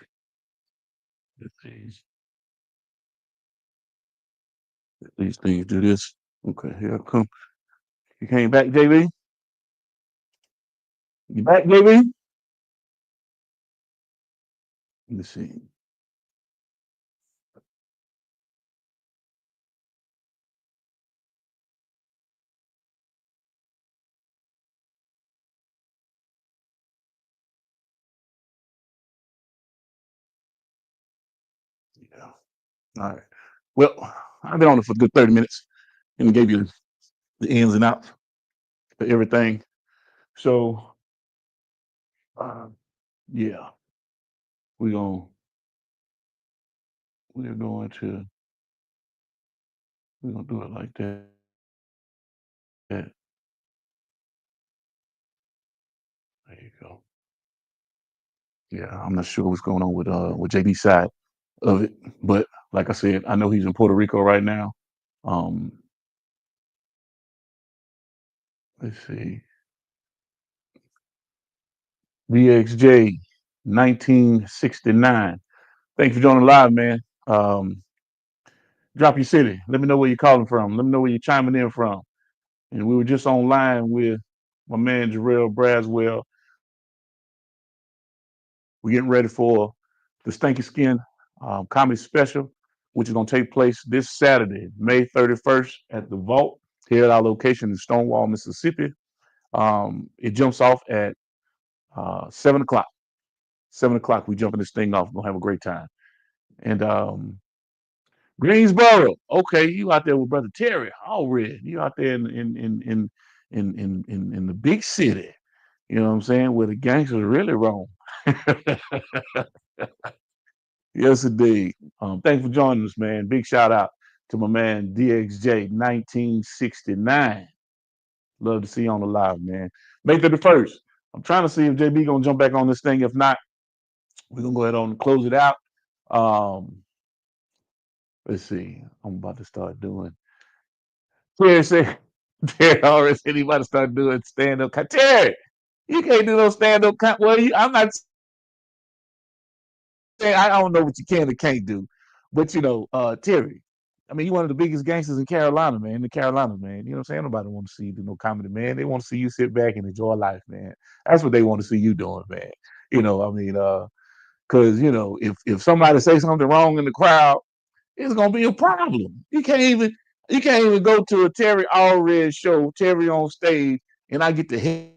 Let these things do this. Okay, here I come. You came back, JB? You back, JB? Let me see. Yeah. All right. Well, I've been on it for a good 30 minutes and gave you the ins and outs of everything. So, uh, yeah, we're going we're going to we're gonna do it like that. There you go. Yeah, I'm not sure what's going on with JB's side of it, but like I said, I know he's in Puerto Rico right now. Um, let's see, VXJ 1969. Thanks for joining live, man. Um, drop your city. Let me know where you're calling from. Let me know where you're chiming in from. And we were just online with my man Jarrell Braswell. We're getting ready for the Stanky Skin comedy special, which is going to take place this Saturday, May 31st, at the Vault here at our location in Stonewall, Mississippi. It jumps off at 7 o'clock. 7 o'clock, we jumping this thing off. We're gonna have a great time. And Greensboro, okay, you out there with Brother Terry already. You out there in the big city. You know what I'm saying? Where the gangsters really roam. Yes, indeed. Thanks for joining us, man. Big shout out to my man DXJ 1969. Love to see you on the live, man. May 31st. I'm trying to see if JB gonna jump back on this thing. If not, we're gonna go ahead on and close it out. Um, let's see. I'm about to start doing. Terry said, Terry already said he about to start doing stand up. Terry, you can't do no stand up. Well, I'm not saying I don't know what you can or can't do, but Terry. I mean, you're one of the biggest gangsters in Carolina, man. The Carolina, man. You know what I'm saying? Nobody want to see you do no comedy, man. They want to see you sit back and enjoy life, man. That's what they want to see you doing, man. I mean, because if somebody say something wrong in the crowd, it's gonna be a problem. You can't even go to a Terry Allred show, Terry on stage, and I get to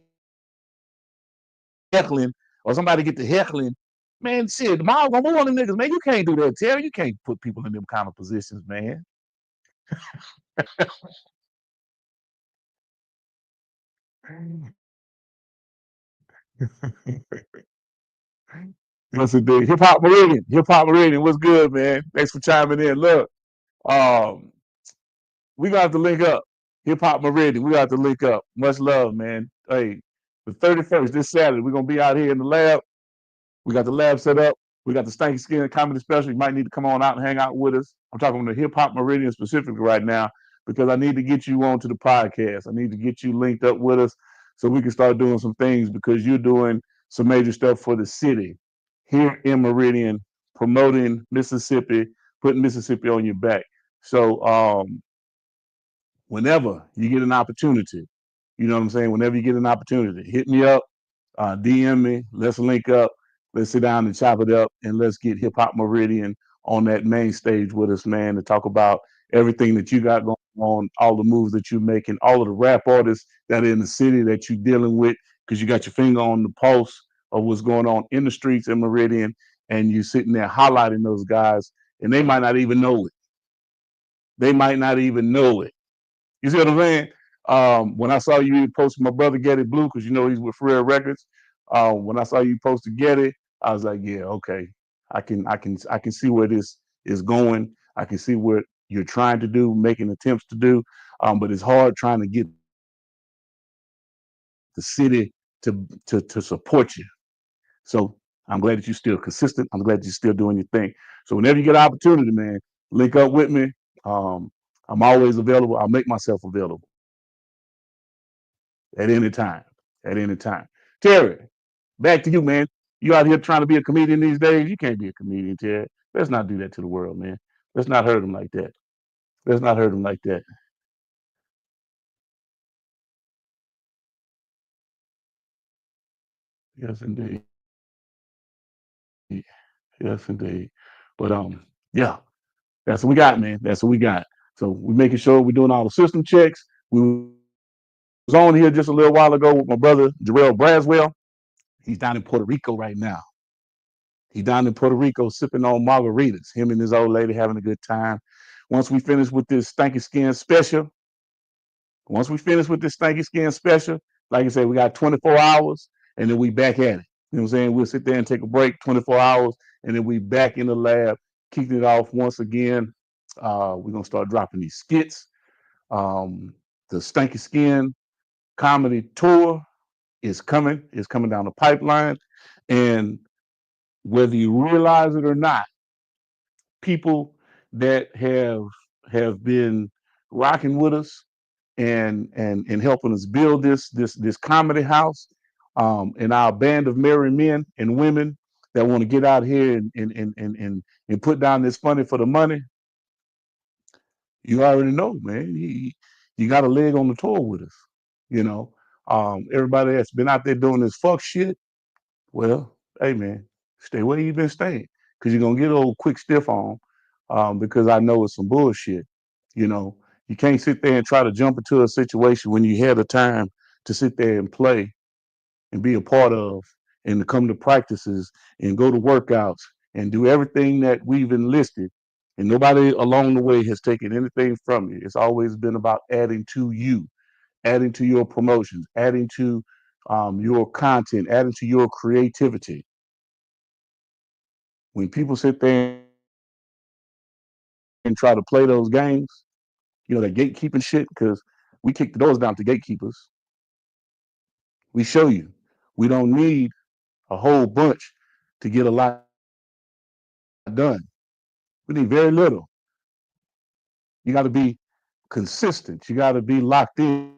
heckling, or somebody get to heckling. Man, shit, tomorrow gonna move on them niggas, man. You can't do that, Terry. You can't put people in them kind of positions, man. What's it do? Hip Hop Meridian, what's good, man? Thanks for chiming in. Look, um, we got to link up. Hip Hop Meridian, we got to link up. Much love, man. Hey, the 31st, this Saturday, we're gonna be out here in the lab. We got the lab set up. We got the Stanky Skin comedy special. You might need to come on out and hang out with us. I'm talking on the Hip Hop Meridian specifically right now because I need to get you onto the podcast. I need to get you linked up with us so we can start doing some things because you're doing some major stuff for the city here in Meridian, promoting Mississippi, putting Mississippi on your back. So whenever you get an opportunity, you know what I'm saying? Whenever you get an opportunity, hit me up, DM me, let's link up, let's sit down and chop it up, and let's get Hip Hop Meridian on that main stage with us, man, to talk about everything that you got going on, all the moves that you're making, all of the rap artists that are in the city that you're dealing with, because you got your finger on the pulse of what's going on in the streets in Meridian, and you sitting there highlighting those guys, and they might not even know it. They might not even know it. You see what I'm saying? When I saw you post my brother Getty Blue, because he's with Freer Records. When I saw you post to Getty, I was like, yeah, okay, I can see where this is going. I can see what you're trying to do, making attempts to do, but it's hard trying to get the city to support you. So I'm glad that you're still consistent. I'm glad you're still doing your thing. So whenever you get an opportunity, man, link up with me. I'm always available. I'll make myself available at any time. At any time. Terry, back to you, man. You out here trying to be a comedian these days? You can't be a comedian, Terry. Let's not do that to the world, man. Let's not hurt them like that. Let's not hurt them like that. Yes, indeed. Yes, indeed. But yeah, that's what we got, man. That's what we got. So we're making sure we're doing all the system checks. We was on here just a little while ago with my brother JERRIELL BRASWELL. He's down in Puerto Rico right now. He's down in Puerto Rico sipping on margaritas. Him and his old lady having a good time. Once we finish with this Stanky Skin special, once we finish with this Stanky Skin special, like I said, we got 24 hours and then we back at it. You know what I'm saying? We'll sit there and take a break, 24 hours, and then we back in the lab, kicking it off once again. We're gonna start dropping these skits. The Stanky Skin comedy tour is coming. It's coming down the pipeline, and whether you realize it or not, people that have been rocking with us and helping us build this comedy house, and our band of merry men and women that want to get out here and put down this funny for the money. You already know, man. You got a leg on the tour with us. You know, everybody that's been out there doing this fuck shit. Well, hey man, stay where you been staying, because you're gonna get a old quick stiff on, because I know it's some bullshit. You know, you can't sit there and try to jump into a situation when you had the time to sit there and play and be a part of and to come to practices and go to workouts and do everything that we've enlisted. And nobody along the way has taken anything from you. It's always been about adding to you, adding to your promotions, adding to your content, adding to your creativity. When people sit there and try to play those games, that gatekeeping shit, because we kick the doors down to gatekeepers. We show you we don't need a whole bunch to get a lot done. We need very little. You got to be consistent. You got to be locked in.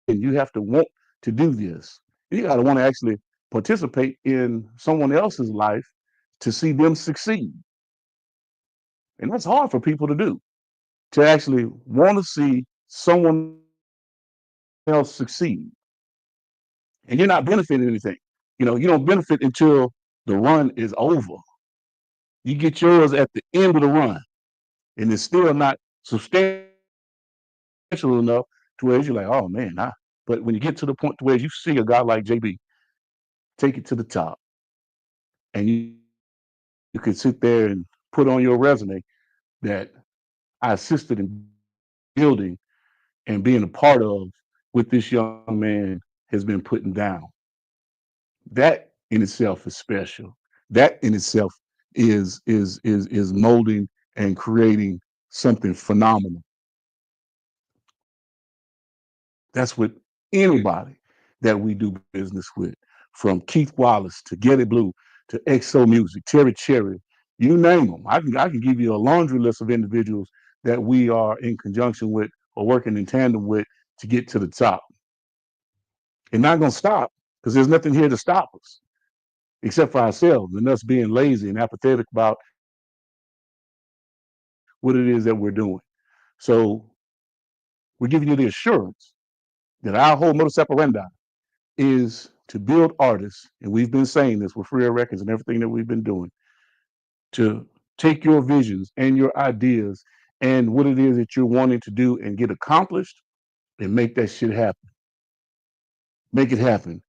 You have to want to do this. You got to want to actually participate in someone else's life to see them succeed. And that's hard for people to do, to actually want to see someone else succeed. And you're not benefiting anything. You don't benefit until the run is over. You get yours at the end of the run, and it's still not substantial enough to where you're like, oh man, but when you get to the point to where you see a guy like JB take it to the top, and you can sit there and put on your resume that I assisted in building and being a part of what this young man has been putting down. That in itself is special. That in itself is molding and creating something phenomenal. That's what anybody that we do business with, from Keith Wallace to Getty Blue to XO Music, Terry Cherry, you name them. I can give you a laundry list of individuals that we are in conjunction with or working in tandem with to get to the top. And not going to stop, because there's nothing here to stop us except for ourselves and us being lazy and apathetic about what it is that we're doing. So we're giving you the assurance that our whole modus operandi is to build artists, and we've been saying this with Free Records and everything that we've been doing, to take your visions and your ideas and what it is that you're wanting to do and get accomplished and make that shit happen. Make it happen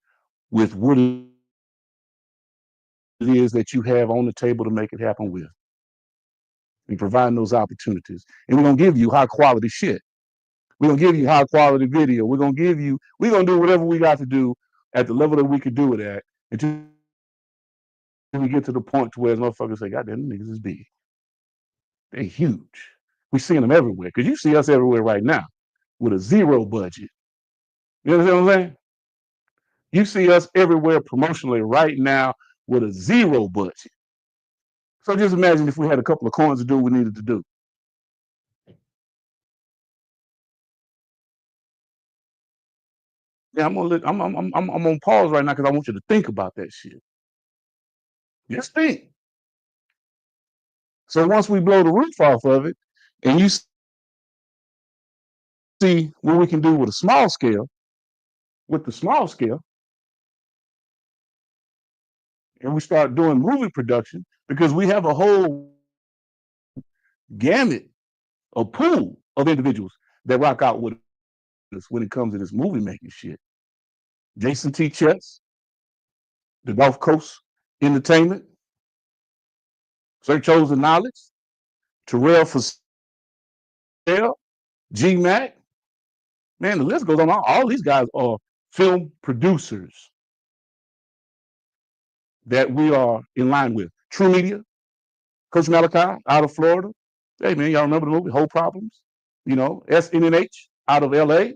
with what it is that you have on the table to make it happen with. And providing those opportunities. And we're going to give you high quality shit. We're going to give you high quality video. We're going to do whatever we got to do at the level that we could do it at until we get to the point to where motherfuckers say, God damn, niggas is big. They're huge. We're seeing them everywhere, because you see us everywhere right now with a zero budget. You understand what I'm saying? You see us everywhere promotionally right now with a zero budget. So just imagine if we had a couple of coins to do what we needed to do. Yeah, I'm on pause right now because I want you to think about that shit. Just think. So once we blow the roof off of it, and you see what we can do with the small scale, and we start doing movie production, because we have a whole gamut, a pool of individuals that rock out with us when it comes to this movie making shit. Jason T. Chess, the Gulf Coast Entertainment, Sir Chosen Knowledge, Terrell Fasell, G Mac. Man, the list goes on. All these guys are film producers that we are in line with. True Media, Coach Malachi out of Florida. Hey, man, y'all remember the movie Whole Problems? SNNH out of LA.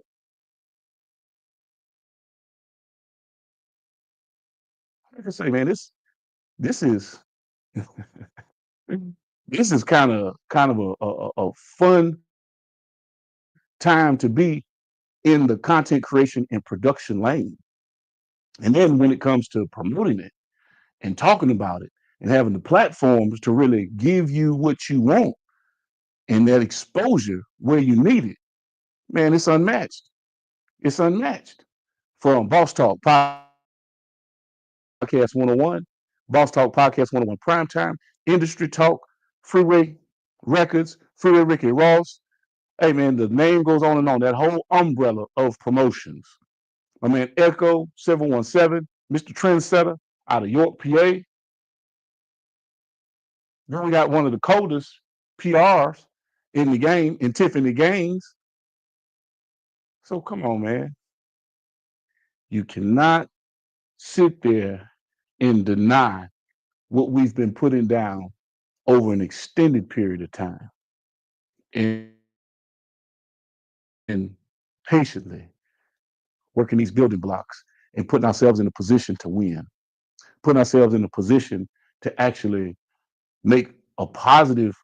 I can say, man, this is this is kind of a fun time to be in the content creation and production lane. And then when it comes to promoting it and talking about it and having the platforms to really give you what you want and that exposure where you need it, man, it's unmatched. It's unmatched. From Boss Talk Podcast 101, Boss Talk Podcast 101 Primetime, Industry Talk, Freeway Records, Freeway Ricky Ross. Hey, man, the name goes on and on. That whole umbrella of promotions. My man Echo 717, Mr. Trendsetter,
out of York, PA. Then we got one of the coldest PRs in the game, in Tiffany Gaines. So come on, man. You cannot sit there and deny what we've been putting down over an extended period of time and patiently working these building blocks and putting ourselves in a position to win, putting ourselves in a position to actually make a positive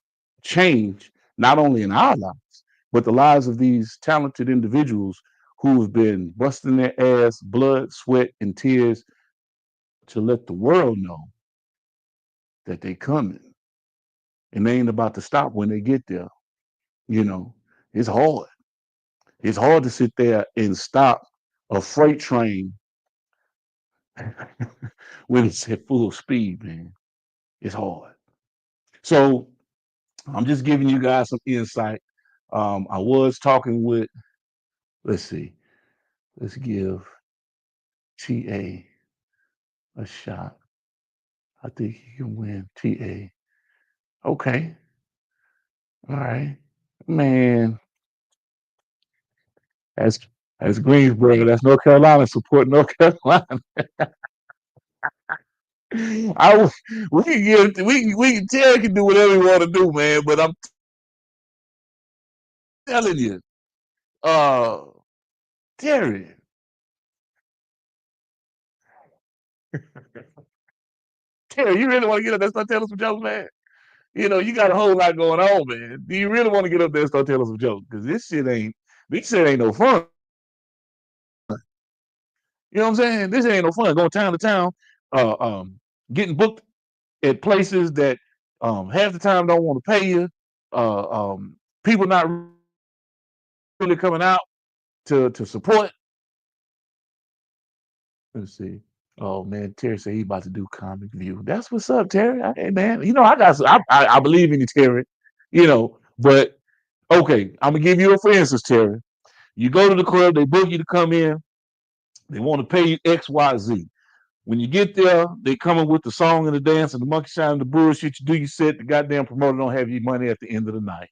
change, not only in our lives, but the lives of these talented individuals who have been busting their ass, blood, sweat, and tears to let the world know that they coming. And they ain't about to stop when they get there. You know, it's hard. It's hard to sit there and stop a freight train when it's at full speed, man. It's hard. So I'm just giving you guys some insight. I was talking with, let's see, let's give TA a shot. I think he can win TA. Okay. All right. Man, that's that's Greensboro. That's North Carolina. Support North Carolina. I we can give we can Terry can do whatever he want to do, man. But I'm telling you, uh, Terry, Terry, you really want to get up there and start telling some jokes, man? You know, you got a whole lot going on, man. Do you really want to get up there and start telling some jokes? Because this shit ain't no fun. You know what I'm saying? This ain't no fun. Going town to town, uh, um, getting booked at places that half the time don't want to pay you. People not really coming out to support. Let's see. Oh man, Terry said he about to do comic view. That's what's up, Terry. Hey man, you know I got I believe in you, Terry. You know, but okay, I'm gonna give you a for instance, Terry. You go to the club, they book you to come in, they want to pay you X, Y, Z. When you get there, they coming with the song and the dance and the monkey shine and the bullshit. You do your set, the goddamn promoter don't have your money at the end of the night.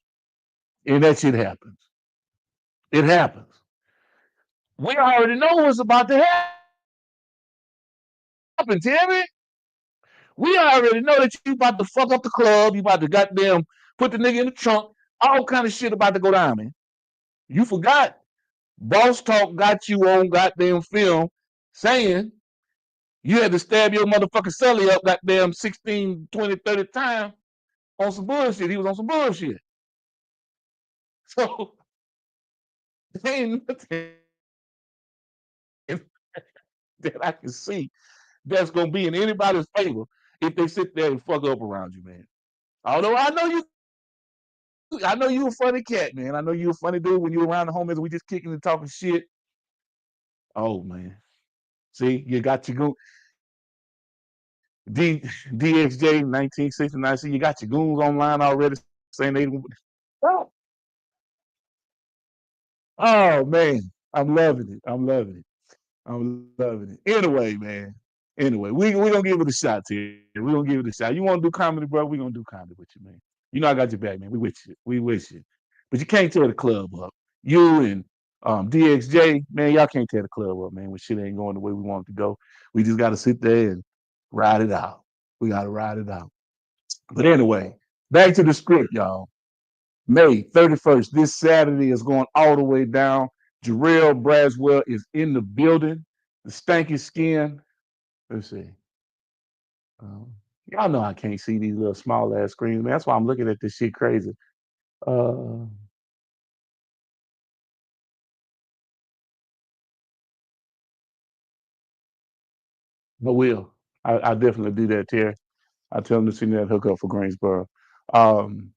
And that shit happens. It happens. We already know what's about to happen, Terry. We already know that you about to fuck up the club. You about to goddamn put the nigga in the trunk. All kind of shit about to go down, man. You forgot. Boss Talk got you on goddamn film saying you had to stab your motherfucking celly up goddamn 16, 20, 30 times on some bullshit. He was on some bullshit. So there ain't nothing that I can see that's gonna be in anybody's favor if they sit there and fuck up around you, man. Although I know you a funny cat, man. I know you a funny dude when you around the homies and we just kicking and talking shit. Oh man. See, you got your goon DXJ 1969. See, you got your goons online already saying they oh, oh man. I'm loving it. I'm loving it. I'm loving it. Anyway, man. Anyway, we gonna give it a shot here. We gonna give it a shot. You wanna do comedy, bro? We gonna do comedy with you, man. You know I got your back, man. We with you. We with you. But you can't tear the club up. You and DXJ, man, y'all can't tear the club up, man. When shit ain't going the way we want it to go. We just gotta sit there and ride it out. We gotta ride it out. But anyway, back to the script, y'all. May 31st, this Saturday is going all the way down. JERRIELL Braswell is in the building. The Stanky Skin. Let's see. Y'all know I can't see these little small ass screens, man. That's why I'm looking at this shit crazy. Uh, but will. I definitely do that, Terry. I tell them to send that hookup for Greensboro. Um,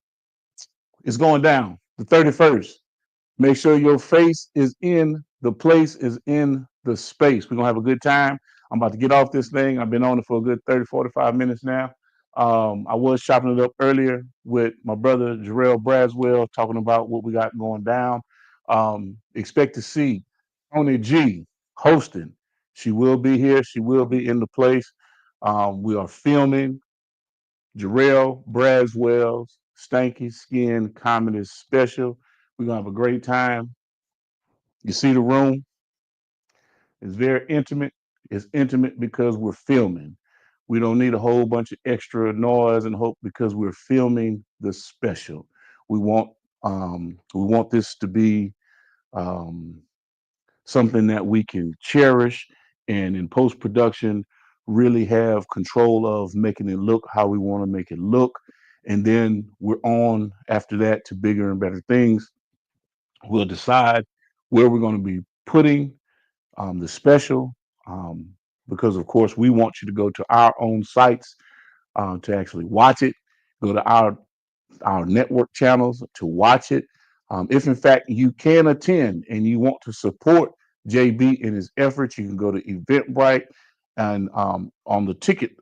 it's going down the 31st. Make sure your face is in the place, is in the space. We're going to have a good time. I'm about to get off this thing. I've been on it for a good 30, 45 minutes now. I was chopping it up earlier with my brother, JERRIELL Braswell, talking about what we got going down. Expect to see Tony G hosting. She will be here. She will be in the place. We are filming JERRIELL, BRASWELL's Stanky Skin Comedy Special. We're gonna have a great time. You see the room. It's very intimate. It's intimate because we're filming. We don't need a whole bunch of extra noise and hope because we're filming the special. We want we want this to be um, something that we can cherish and in post production really have control of making it look how we want to make it look. And then we're on after that to bigger and better things. We'll decide where we're going to be putting the special um, because, of course, we want you to go to our own sites to actually watch it. Go to our network channels to watch it. If in fact you can attend and you want to support JB in his efforts, you can go to Eventbrite and on the ticket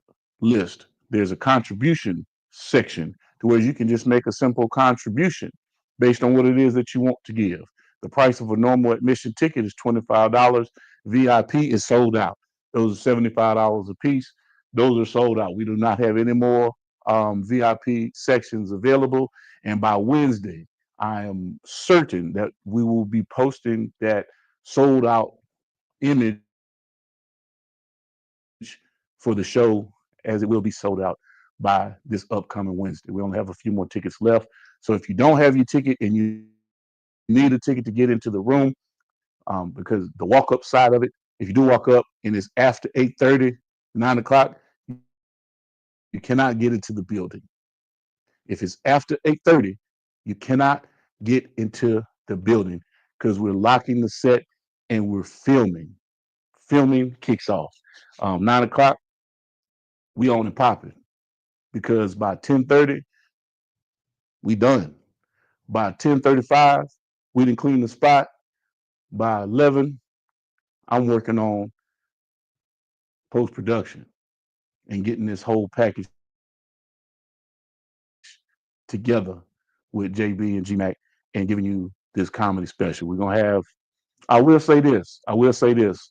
list, there's a contribution section to where you can just make a simple contribution based on what it is that you want to give. The price of a normal admission ticket is $25. VIP is sold out. Those are $75 a piece. Those are sold out. We do not have any more VIP sections available. And by Wednesday, I am certain that we will be posting that sold out image for the show as it will be sold out by this upcoming Wednesday. We only have a few more tickets left. So if you don't have your ticket and you need a ticket to get into the room, because the walk up side of it, if you do walk up and it's after 8:30, 9 o'clock, you cannot get into the building. If it's after 8:30, you cannot get into the building because we're locking the set and we're filming. Filming kicks off. 9 o'clock, we on and popping because by 10:30, we done. By 10:35, we didn't clean the spot. By 11, I'm working on post production and getting this whole package together with JB and GMAC and giving you this comedy special. We're gonna have. I will say this. I will say this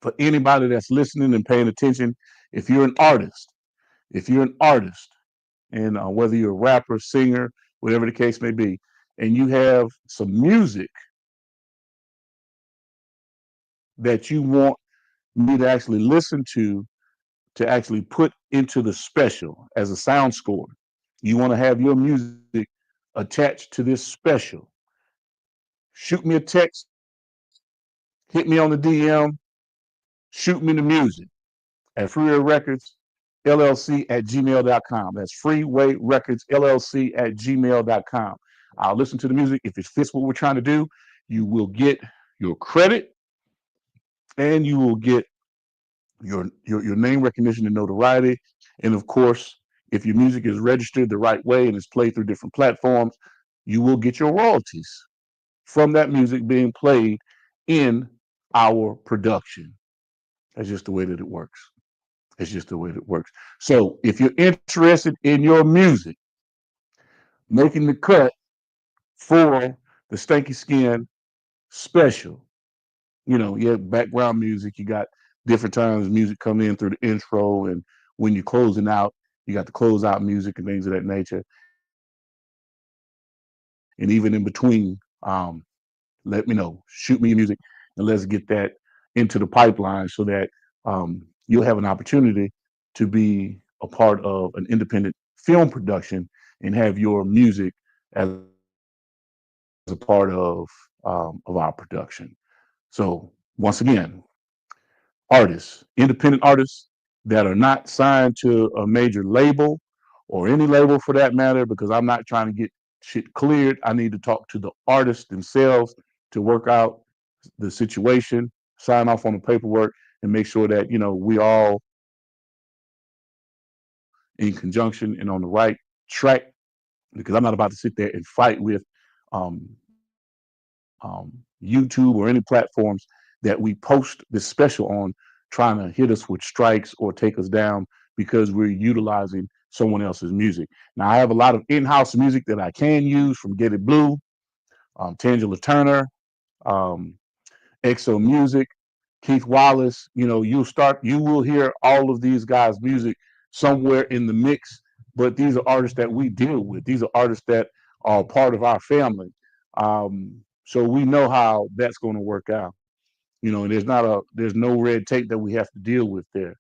for anybody that's listening and paying attention. If you're an artist, if you're an artist, and whether you're a rapper, singer, whatever the case may be, and you have some music that you want me to actually listen to actually put into the special as a sound score, you want to have your music attached to this special, shoot me a text, hit me on the DM, shoot me the music at Freeway Records LLC at gmail.com. That's Freeway Records LLC at gmail.com. I'll listen to the music. If it fits what we're trying to do, you will get your credit and you will get your name recognition and notoriety. And of course, if your music is registered the right way and is played through different platforms, you will get your royalties from that music being played in our production. That's just the way that it works. It's just the way that it works. So if you're interested in your music making the cut for the Stanky Skin special, you have background music, you got different times music come in through the intro, and when you're closing out, you got the closeout music and things of that nature. And even in between, let me know, shoot me your music, and let's get that into the pipeline so that you'll have an opportunity to be a part of an independent film production and have your music as a part of our production. So once again, artists, independent artists that are not signed to a major label or any label for that matter, because I'm not trying to get shit cleared. I need to talk to the artists themselves to work out the situation, sign off on the paperwork, and make sure that we all in conjunction and on the right track. Because I'm not about to sit there and fight with um, YouTube or any platforms that we post this special on, trying to hit us with strikes or take us down because we're utilizing someone else's music. Now, I have a lot of in-house music that I can use from Get It Blue, Tangela Turner, EXO Music, Keith Wallace. You know, you will hear all of these guys' music somewhere in the mix, but these are artists that we deal with. These are artists that are part of our family. So we know how that's going to work out. You know, and there's no red tape that we have to deal with there.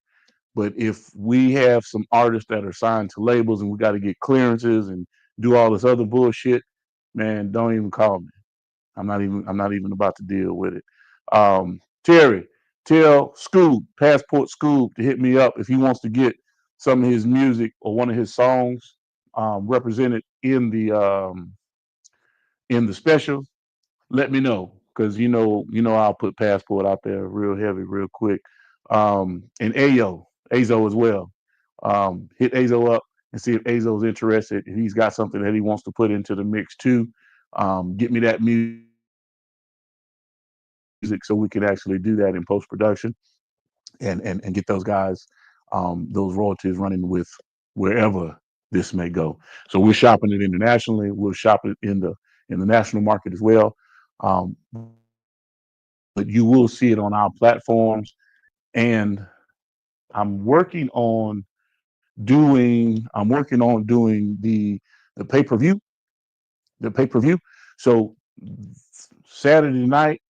But if we have some artists that are signed to labels and we got to get clearances and do all this other bullshit, man, don't even call me. I'm not even about to deal with it. Terry, tell Scoop, Passport Scoop, to hit me up if he wants to get some of his music or one of his songs represented in the special. Let me know, because I'll put Passport out there real heavy, real quick. And Azo as well. Hit Azo up and see if Azo's interested. If he's got something that he wants to put into the mix too, get me that music so we can actually do that in post production and get those guys those royalties running with wherever this may go. So we're shopping it internationally. We'll shop it in the national market as well. But you will see it on our platforms. And I'm working on doing the pay-per-view, So Saturday night,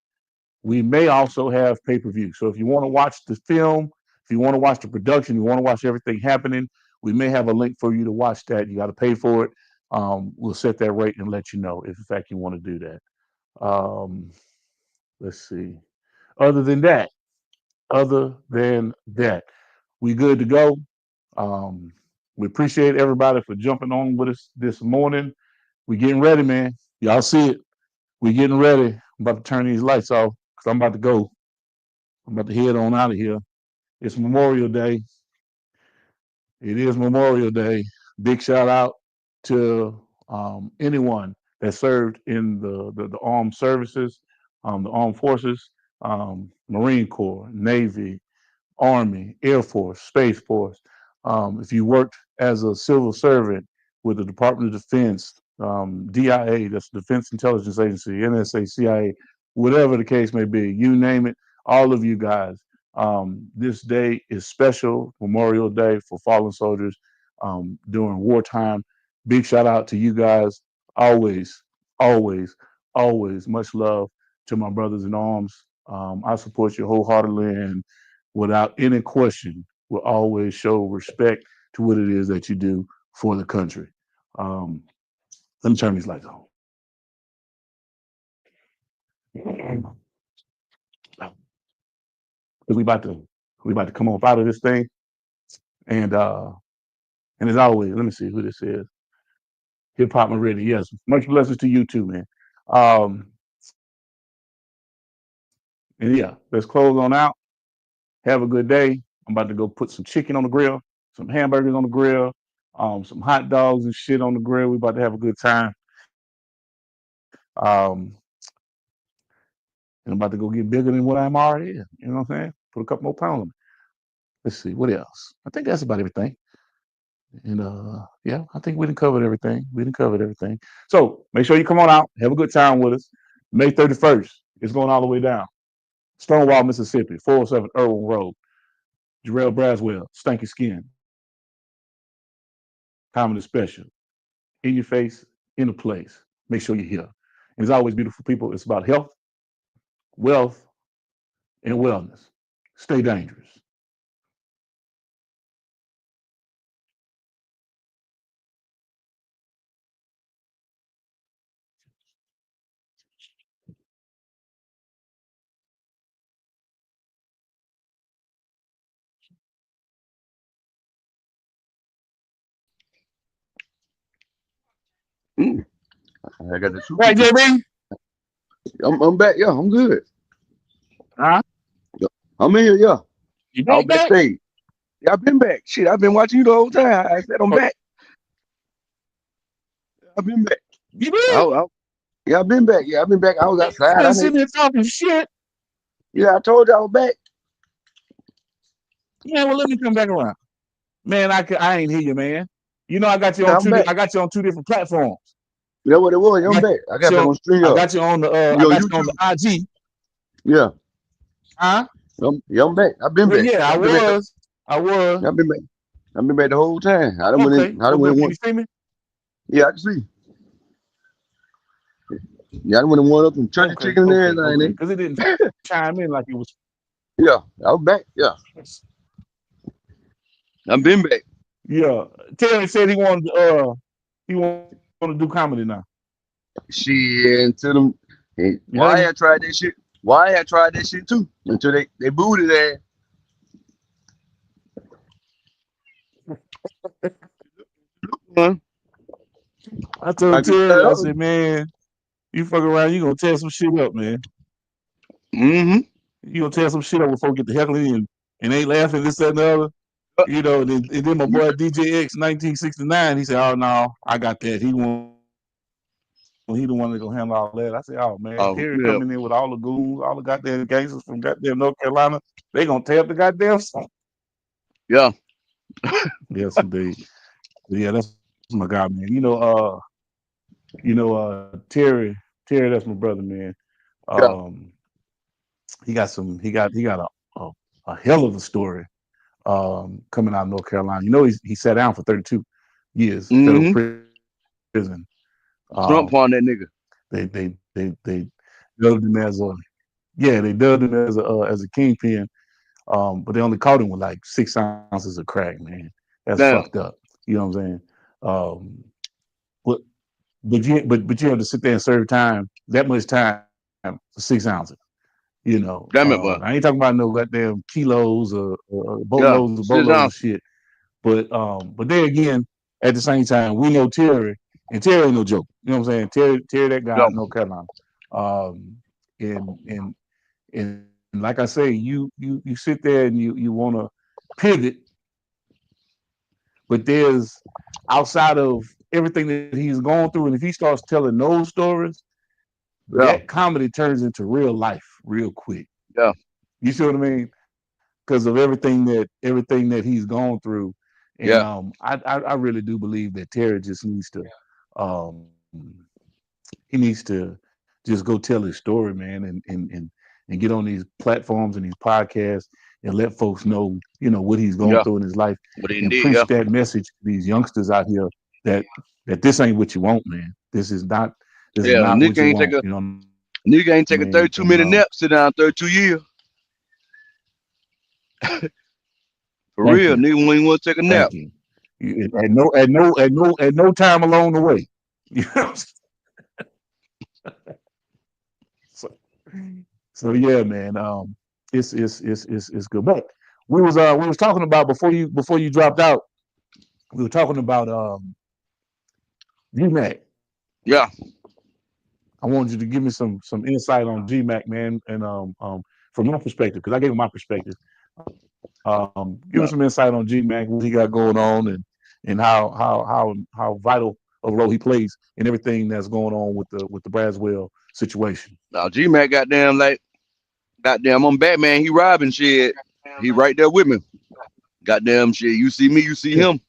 we may also have pay-per-view. So if you want to watch the film, if you want to watch the production, you want to watch everything happening, we may have a link for you to watch that. You got to pay for it. We'll set that rate and let you know if in fact you want to do that. Let's see. Other than that, we good to go. We appreciate everybody for jumping on with us this morning. We getting ready, man. Y'all see it. We getting ready. I'm about to turn these lights off because I'm about to go. I'm about to head on out of here. It's Memorial Day. It is Memorial Day. Big shout out to anyone that served in the armed services, the armed forces, Marine Corps, Navy, Army, Air Force, Space Force. If you worked as a civil servant with the Department of Defense, DIA, that's the Defense Intelligence Agency, NSA, CIA, whatever the case may be, you name it, all of you guys. This day is special, Memorial Day for fallen soldiers during wartime. Big shout out to you guys. Always, always, always much love to my brothers in arms. I support you wholeheartedly and without any question will always show respect to what it is that you do for the country. Let me turn these lights on. Because we about to come up out of this thing. And as always, let me see who this is. Hip Hop Ready. Yes, much blessings to you too, man. And yeah, let's close on out. Have a good day. I'm about to go put some chicken on the grill, some hamburgers on the grill, some hot dogs and shit on the grill. We about to have a good time. And I'm about to go get bigger than what I'm already in. You know what I'm saying? Put a couple more pounds on me. Let's see, what else? I think that's about everything. And yeah, I think we done covered everything. So make sure you come on out, have a good time with us. May 31st, it's going all the way down. Stonewall, Mississippi, 407 Irwin Road. JERRIELL BRASWELL, Stanky Skin. Comedy special. In your face, in a place. Make sure you're here. And as always, beautiful people, it's about health, wealth, and wellness. Stay dangerous.
I got the two.
Right, JB?
I'm back. Yeah, I'm good.
Huh?
I'm in here. Yeah,
You
I'll
back?
backstage. Yeah, I've been back. Shit, I've been watching you the whole time. I said I'm back. I've been back.
You did?
Yeah, I've been back. Yeah, I've been back. I was outside.
I'm sitting there talking shit.
Yeah, I told you I was back.
Yeah, well, let me come back around. Man, I ain't hear you, man. You know I got you on two different platforms.
Yeah, what it was. I'm back. I got back on stream.
I got you on the IG.
Yeah.
Huh?
Yeah, I'm back. I've been
Well,
back.
yeah,
I've been back.
I was.
I've been back. I've been back the whole time. I done went
Okay,
in. I done
okay.
went in
Can
one.
you see me?
Yeah, I can see. Yeah, I done went in one up some church
Okay,
chicken and
okay,
everything.
okay. Because it didn't chime in like it was.
Yeah, I was back. Yeah, I've been back.
Yeah, Terry said he wanted to do comedy now.
Shit, to them. Hey,
You heard
why I
me?
had tried that shit? Why I had tried that shit too until they booted that. One,
I
I
told
can
Terry, I
tell.
said, man, you fuck around, you gonna tear some shit up, man.
Mm-hmm.
You gonna tear some shit up before get the heckling and ain't laughing this that and the other. You know, and then my boy DJ X 1969, he said, oh no, I got that. He the one that gonna handle all that. I said, oh man,
Oh
Terry
yeah,
coming in with all the goons, all the goddamn gangsters from goddamn North Carolina, they gonna tear up the goddamn song.
yeah,
Yes, indeed. But yeah, that's my guy, man. Terry, that's my brother, man.
yeah.
Um, he got a hell of a story coming out of North Carolina. You know, he sat down for 32 years federal
Mm-hmm.
prison.
Trump
Um,
on that nigga.
they dubbed him they dubbed him as a kingpin. But they only caught him with like 6 ounces of crack, man. That's
Damn.
fucked up. You know what I'm saying? Um, but you have to sit there and serve time that much time for 6 ounces.
Damn it, boy.
I ain't talking about no goddamn kilos or
Yeah.
boatloads of
Sit
boatloads
down.
of shit. But then again, at the same time, we know Terry, and Terry ain't no joke. You know what I'm saying? Terry, that guy
Yeah.
out in North Carolina. Um, and like I say, you sit there and you want to pivot, but there's outside of everything that he's gone through, and if he starts telling those stories,
Yeah.
that comedy turns into real life real quick.
Yeah.
You see what I mean? Because of everything that he's gone through. And
Yeah.
I really do believe that Terry just needs to um, he needs to just go tell his story, man, and get on these platforms and these podcasts and let folks know, what he's going
Yeah.
through in his life
But
and
indeed, yeah.
preach that message to these youngsters out here that that this ain't what you want, man. This is
Yeah.
not what
Nigga
you
ain't take
want.
a
You know what I
nigga ain't
mean?
take a
And
32-minute nap, sit down 32 years. For
thank
real.
you,
Nigga won't even want to take a nap.
thank you. At no time along the way. You know? So, so yeah, man. It's good. But we was talking about before you dropped out. We were talking about GMAC.
Yeah.
I wanted you to give me some insight on GMAC, man, and from my perspective, because I gave him my perspective. Give me some
Yeah.
insight on GMAC, what he got going on, and how vital a role he plays in everything that's going on with the Braswell situation.
Now G Mac goddamn I'm Batman, he robbing shit. He right there with me. Goddamn shit. You see me, you see
Yeah,
him.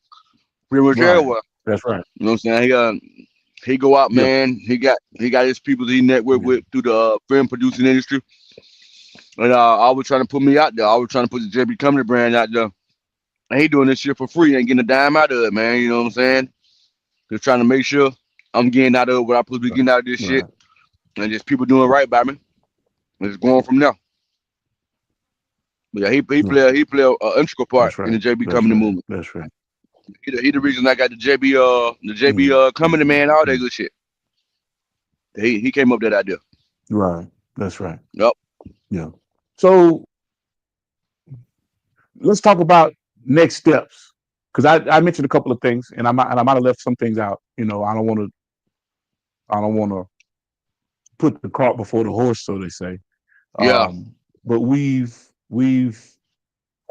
Pretty much
right.
everywhere.
That's right.
You know what I'm saying? He go out,
Yeah,
man. He got his people that he network
yeah,
with through the film producing industry. And I was trying to put me out there. I was trying to put the JB Company brand out there. And he doing this shit for free, ain't getting a dime out of it, man. You know what I'm saying? Just trying to make sure I'm getting out of what I'm supposed to be getting out of this shit.
right.
And just people doing right by me. And just going from there. But yeah,
Right.
he play a integral part
That's
in the
right.
JB
That's
Company
right.
movement.
That's right.
He the reason I got the JB
Mm,
Company
mm,
man, all that
mm.
good shit. He came up with that idea.
Right. That's right.
Yep.
Yeah. So let's talk about next steps. Because I mentioned a couple of things, and I might have left some things out. I don't want to put the cart before the horse, so they say.
Yeah.
But we've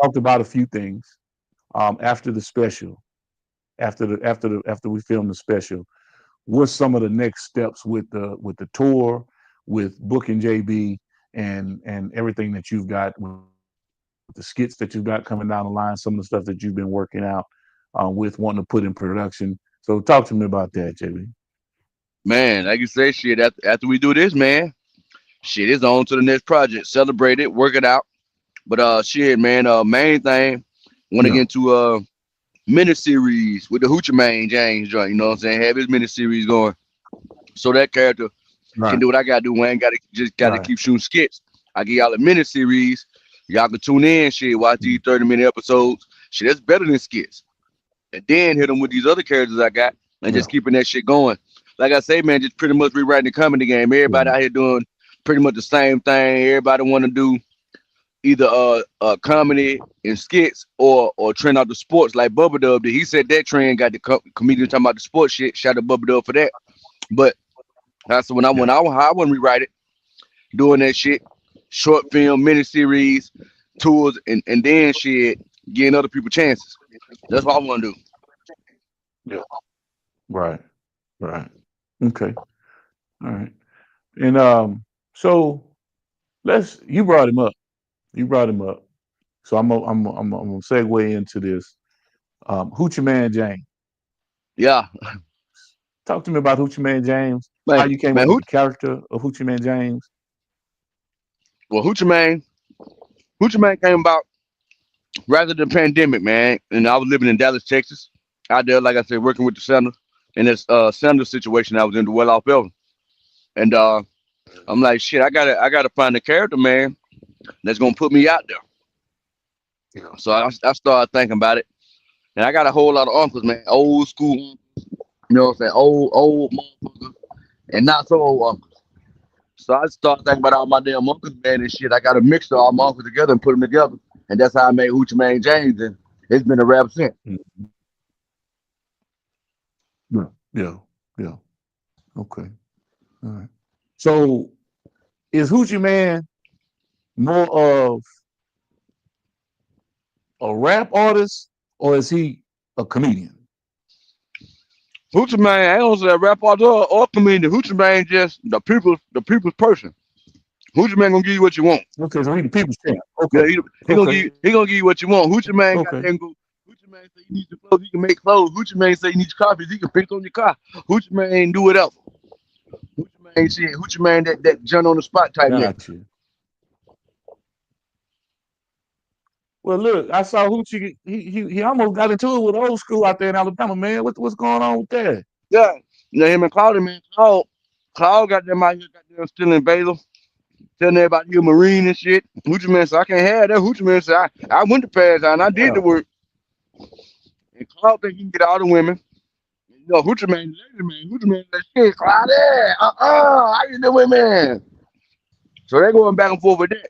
talked about a few things after the special, after we filmed the special. What's some of the next steps with the tour, with booking JB, and everything that you've got with the skits that you've got coming down the line, some of the stuff that you've been working out with wanting to put in production. So talk to me about that, JB.
Man, like you say, shit, after we do this, man, shit is on to the next project. Celebrate it, work it out. But shit, man, main thing, want to
Yeah.
get into miniseries with the Hoochie Man James joint, you know what I'm saying? Have his miniseries going. So that character can
Right.
do what I gotta do. Wayne gotta
Right.
keep shooting skits. I give y'all a miniseries. Y'all can tune in, shit, watch these 30-minute episodes. Shit, that's better than skits. And then hit them with these other characters I got and
Yeah.
just keeping that shit going. Like I say, man, just pretty much rewriting the comedy game. Everybody
Yeah.
out here doing pretty much the same thing. Everybody want to do either comedy and skits or trend out the sports like Bubba Dub did. He said that trend got the comedian talking about the sports shit. Shout out to Bubba Dub for that. But that's when I
Yeah.
went. I wouldn't rewrite it, doing that shit, short film, miniseries, tours, and then shit, getting other people chances. That's what I want to do.
Yeah. Right. Right. Okay. All right. And so you brought him up. You brought him up. So I'm gonna segue into this. Hoochie Man James.
Yeah,
Talk to me about Hoochie Man James. How
man,
you came
man,
up with the character of Hoochie Man James.
Hoochie Man came about rather than pandemic, man. And I was living in Dallas, Texas, out there, like I said, working with the center in this center situation I was in the well off Elvin. And I'm like, shit, I gotta find a character, man, that's gonna put me out there.
Yeah.
So I started thinking about it, and I got a whole lot of uncles, man, old school, you know what I'm saying, old motherfuckers, and not so old uncles. So I started thinking about all my damn uncles, man, and shit. I got to mix all my uncles together and put them together, and that's how I made Hoochie Man James, and it's been a rap since.
Mhm. Yeah. Yeah. Yeah. Okay. All right. So is Hoochie Man more of a rap artist or is he a comedian?
Hoochie Man, I don't say rap artist or comedian. Hoochie Man just the people's person. Hoochie Man gonna give you what you want.
Okay, so he the people's champ.
Yeah,
Okay.
he
Okay.
gonna give you what you want. Hoochie Man got
Okay.
them go. Hoochie Man say you need your clothes, he can make clothes. Hoochie Man say you need your copies, he can fix on your car. Hoochie Man do whatever. Hoochie Man shit. Hoochie Man that John on the spot type nigga.
Got you. Well, look, I saw Hoochie. He almost got into it with old school out there in Alabama, man. What's going on with that?
Yeah, you know him and Claude, man. Claude got them out here, got them still in Baylor. Telling everybody you a Marine and shit. Hoochie Man said, I can't have that. Hoochie Man said, I went to Paris and I did
Yeah.
the work. And Claude think he can get all the women. You know, Hoochie Man, lady man. Hoochie Man said, shit, Claude, how you doing, man? So they're going back and forth with that.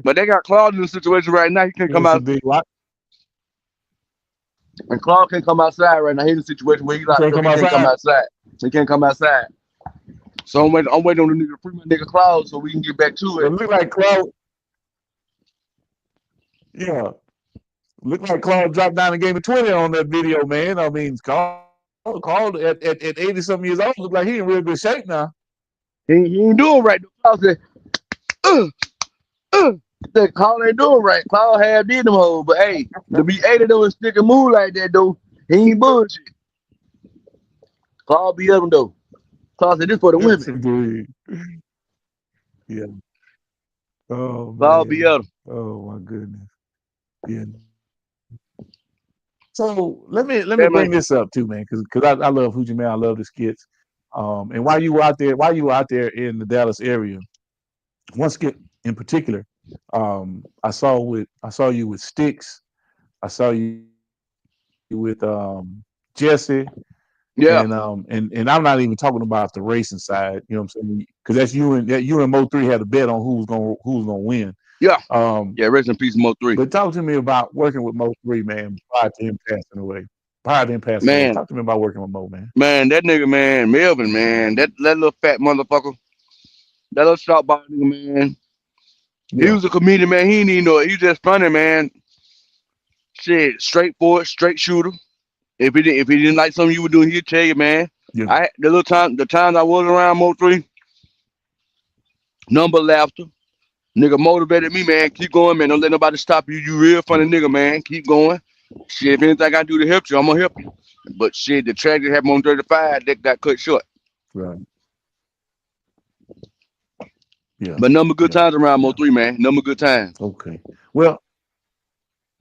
But they got Claude in the situation right now. He can't come
Yes,
out.
indeed. What?
And Claude can't come outside right now. He's in a situation where he locked
Can't
up.
come
He can't come
outside.
outside. He can't come outside. So I'm waiting on the nigga to free my nigga Claude so we can get back to
It
it.
look like Claude. Yeah, look like Claude dropped down and gave me 20 on that video, man. I mean, Claude at 80 something years old look like he in real good shape now.
He ain't doing right. Claude said, uh, that Claude ain't doing right. Claude had did them hoes, but hey, to be 80 though and stick and move like that though, he ain't bullshit. Claude be up them though. Claude said this for the
Yes,
women.
indeed. Yeah. Oh
Claude be
man.
up them.
Oh my goodness. Yeah. So let me
Yeah,
bring
man.
this up too, man, because I love Hoochie Man. I love the skits. And while you were out there in the Dallas area, one skit in particular, I saw you with Sticks. I saw you with Jesse,
Yeah,
and I'm not even talking about the racing side. You know what I'm saying? Because that's you and Mo3 had a bet on who's gonna win.
yeah.
Um,
Yeah, rest in peace, Mo 3.
but talk to me about working with Mo3, man, prior to him passing away. Prior to him passing away,
Man,
talk to me about working with Mo, man.
man, that nigga, man, Melvin, man, that little fat motherfucker, that little short body nigga, man. He
Yeah,
was a comedian, man. He didn't even know it. He was just funny, man. Shit, straightforward, straight shooter. If he didn't like something you were doing, he'd tell you, man.
yeah,
The times I was around Mo 3, number laughter. Nigga motivated me, man. Keep going, man. Don't let nobody stop you. You real funny
yeah,
nigga, man. Keep going. Shit, if anything I can do to help you, I'm gonna help you. But shit, the tragedy happened on 35, that got cut short.
right. Yeah,
But number of good
yeah,
times around Mo
yeah.
three, man. Number of good times.
Okay. Well,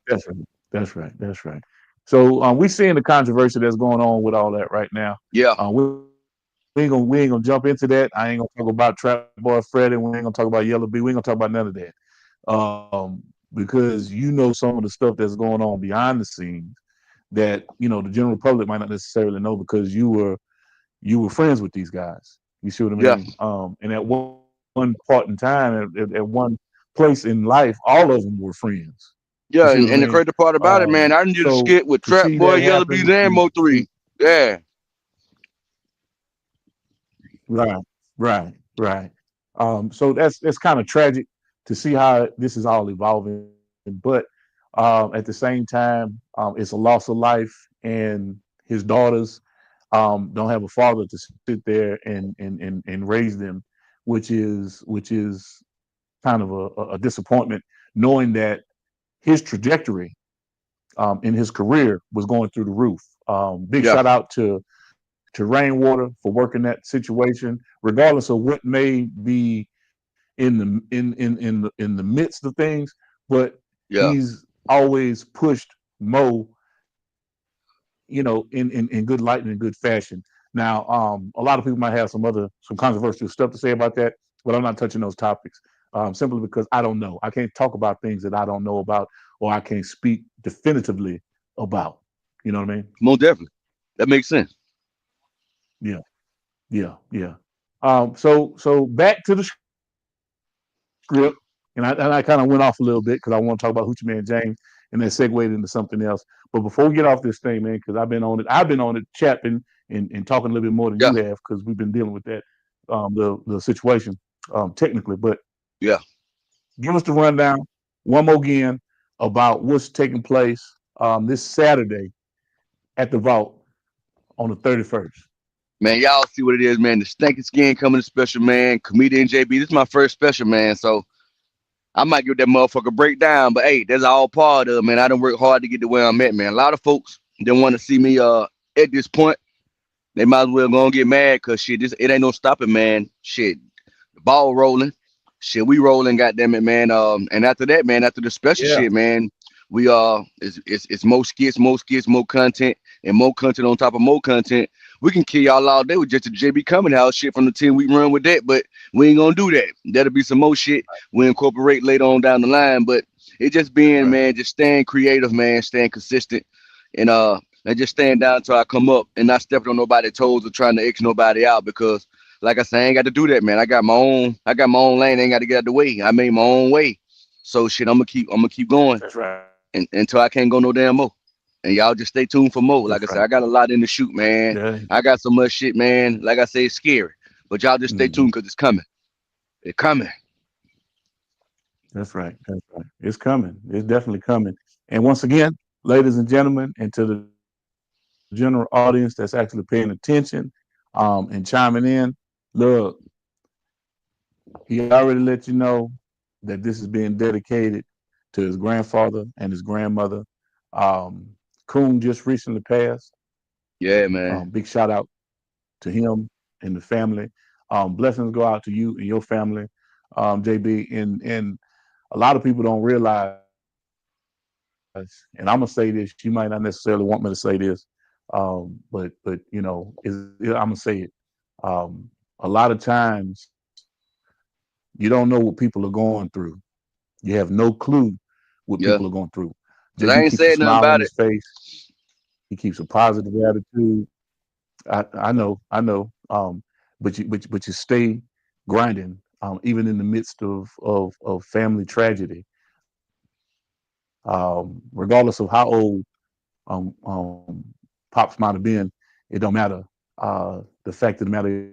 that's right. That's right. That's right. So we seeing the controversy that's going on with all that right now.
Yeah,
We ain't gonna jump into that. I ain't gonna talk about Trap Boy Freddy. We ain't gonna talk about Yellow B. We ain't gonna talk about none of that. Because you know some of the stuff that's going on behind the scenes that the general public might not necessarily know because you were friends with these guys. You see what I
yeah,
mean? And at one part in time, at one place in life, all of them were friends. You
yeah.
see what I
And the
mean?
crazy part about it, man, I done did a
So
skit with
to
Trap
see
Boy,
that
Yellow Bees,
happen,
and Mo three. Yeah,
right, right, right. So that's kind of tragic to see how this is all evolving. But at the same time, it's a loss of life, and his daughters don't have a father to sit there and raise them, which is kind of a disappointment, knowing that his trajectory in his career was going through the roof. Big
yeah,
shout out to Rainwater for working that situation, regardless of what may be in the midst of things. But
yeah.
he's always pushed Mo, in good light and in good fashion. Now, a lot of people might have some controversial stuff to say about that, but I'm not touching those topics simply because I don't know. I can't talk about things that I don't know about or I can't speak definitively about. You know what I mean?
Most definitely. That makes sense.
Yeah, yeah, yeah. So back to the script, and I kind of went off a little bit because I want to talk about Hoochie Man James, and then segued into something else. But before we get off this thing, man, because I've been on it, chapping and talking a little bit more than
Yeah,
you have because we've been dealing with that, the situation, technically. But
yeah.
give us the rundown one more again about what's taking place this Saturday at the Vault on the 31st.
Man, y'all see what it is, man. The Stanky Skin coming to special, man. Comedian JB. This is my first special, man. So I might give that motherfucker a breakdown, but hey, that's all part of it, man. I done worked hard to get to where I'm at, man. A lot of folks didn't want to see me at this point. They might as well go and get mad because shit, it ain't no stopping, man. Shit. The ball rolling. Shit, we rolling, goddamn it, man. And after that, man, after the special
Yeah,
shit, man, we it's more skits, more content, and more content on top of more content. We can kill y'all all day with just a JB coming house shit from the 10 week run with that, but we ain't gonna do that. That'll be some more shit we incorporate later on down the line. But it just being,
right.
man, just staying creative, man, staying consistent, and and just staying down until I come up and not stepping on nobody's toes or trying to X nobody out because like I said, I ain't got to do that, man. I got my own lane. I ain't got to get out the way. I made my own way. So shit, I'm gonna keep going
That's right.
until I can't go no damn more. And y'all just stay tuned for more. Like I
That's
said,
right.
I got a lot in the shoot, man.
Yeah.
I got so much shit, man. Like I say, it's scary. But y'all just stay
Mhm.
tuned because it's coming. It's coming.
That's right. That's right. It's coming. It's definitely coming. And once again, ladies and gentlemen, and to the general audience that's actually paying attention and chiming in, look, he already let you know that this is being dedicated to his grandfather and his grandmother. Um, Coon just recently passed.
Yeah, man.
Big shout out to him and the family. Blessings go out to you and your family, JB. And a lot of people don't realize, and I'm gonna say this. You might not necessarily want me to say this, but I'm gonna say it. A lot of times you don't know what people are going through. You have no clue what
Yeah.
people are going through.
Cause I
JB
ain't
keeps a
saying nothing
smile on
about
his
it.
face. He keeps a positive attitude. I know. But you stay grinding, even in the midst of family tragedy. Regardless of how old pops might have been, it don't matter. The fact of the matter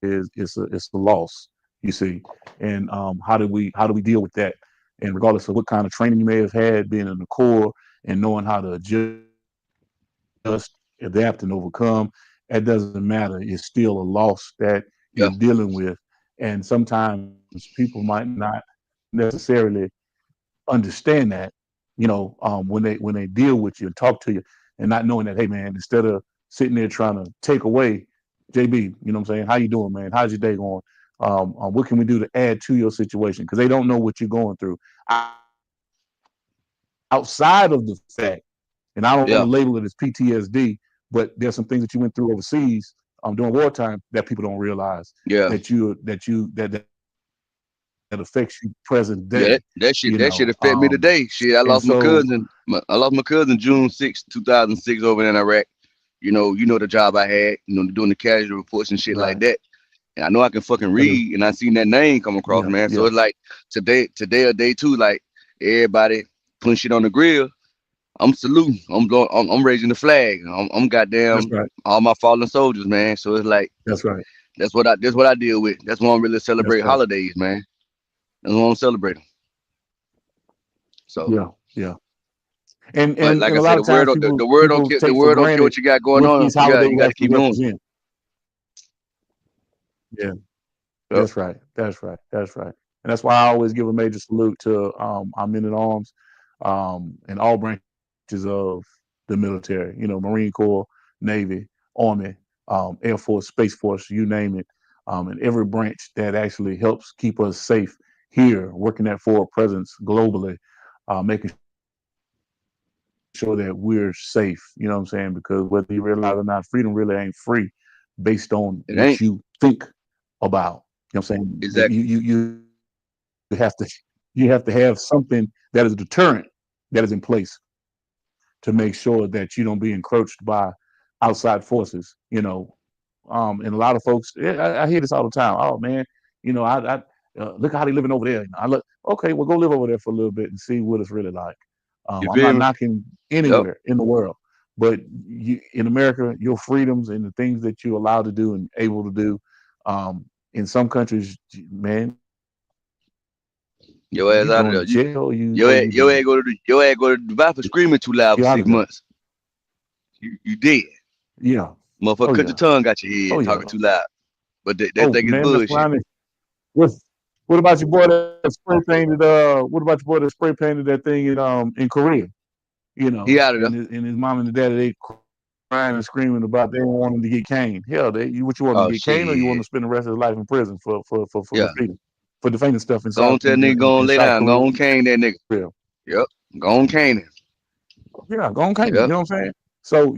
is, it's a loss. You see, and how do we deal with that? And regardless of what kind of training you may have had, being in the Corps and knowing how to adjust, adapt, and overcome, that doesn't matter. It's still a loss that you're dealing with, and sometimes people might not necessarily understand that, when they deal with you and talk to you, and not knowing that, hey man, instead of sitting there trying to take away, JB, you know what I'm saying? How you doing, man? How's your day going? What can we do to add to your situation? Because they don't know what you're going through outside of the fact, and I don't want
Yeah,
to label it as PTSD, but there's some things that you went through overseas during wartime that people don't realize
yeah,
that affects you present
yeah.
day.
That shit affect me today. Shit, I
And
lost my
so
cousin. I lost my cousin June 6, 2006, over in Iraq. You know the job I had. You know, doing the casualty reports and shit like
right,
that. And I know I can fucking
but
read, and I seen that name come across,
yeah,
man. So
yeah,
it's like today or day two, like everybody putting shit on the grill. I'm saluting. I'm raising the flag. I'm
that's
goddamn
right,
all my fallen soldiers, man. So it's like
that's right,
that's what I deal with. That's why I'm really
that's
celebrate
right,
holidays, man. That's what I'm celebrating. So,
yeah, yeah. And
but
and
like
and
I
a lot
said,
of times people
the
take for
world don't care
granted
what you got going
what
on.
these
You
holidays
got to
actually
keep doing it.
represent. Yeah,
Yep.
that's right, that's right, that's right. And that's why I always give a major salute to our men at arms, and all branches of the military. You know, Marine Corps, Navy, Army, Air Force, Space Force, you name it, and every branch that actually helps keep us safe here, working that forward presence globally, making sure that we're safe. You know what I'm saying? Because whether you realize or not, freedom really ain't free based on
It
what
ain't
you think about. You know what I'm saying?
exactly.
You have to have something that is a deterrent that is in place to make sure that you don't be encroached by outside forces. And a lot of folks, I hear this all the time. Oh man, I look how they living over there. I look, okay, well go live over there for a little bit and see what it's really like.
You
I'm
feel
not
me?
knocking
Yep.
anywhere in the world, but in America, your freedoms and the things that you're allowed to do and able to do, in some countries, man,
Your ass
you
out of
going
there.
to jail, or you dead.
Your ass go to Dubai for screaming too loud for
You out
six
of there.
months. You dead.
Yeah.
Motherfucker,
Oh
cut your
yeah.
tongue out your
Oh
head
yeah.
talking too loud. But that
Oh
thing is
man, that's why
bullshit.
I mean, what what about your boy that spray painted? What about your boy that spray painted that thing in Korea?
He out of there.
And his mom and his daddy they crying and screaming about they don't want him to get caned. Hell, what you want him to
Oh
get caned, or you want him
shit.
to spend the rest of his life in prison for
Yeah.
defeating for defending stuff in
Go
South
on tell nigga go on
in
lay
South
down. Go
Korea?
on cane that nigga. Yep. Go on cane him.
Yeah, go on cane him. You
Yep.
know what I'm saying? So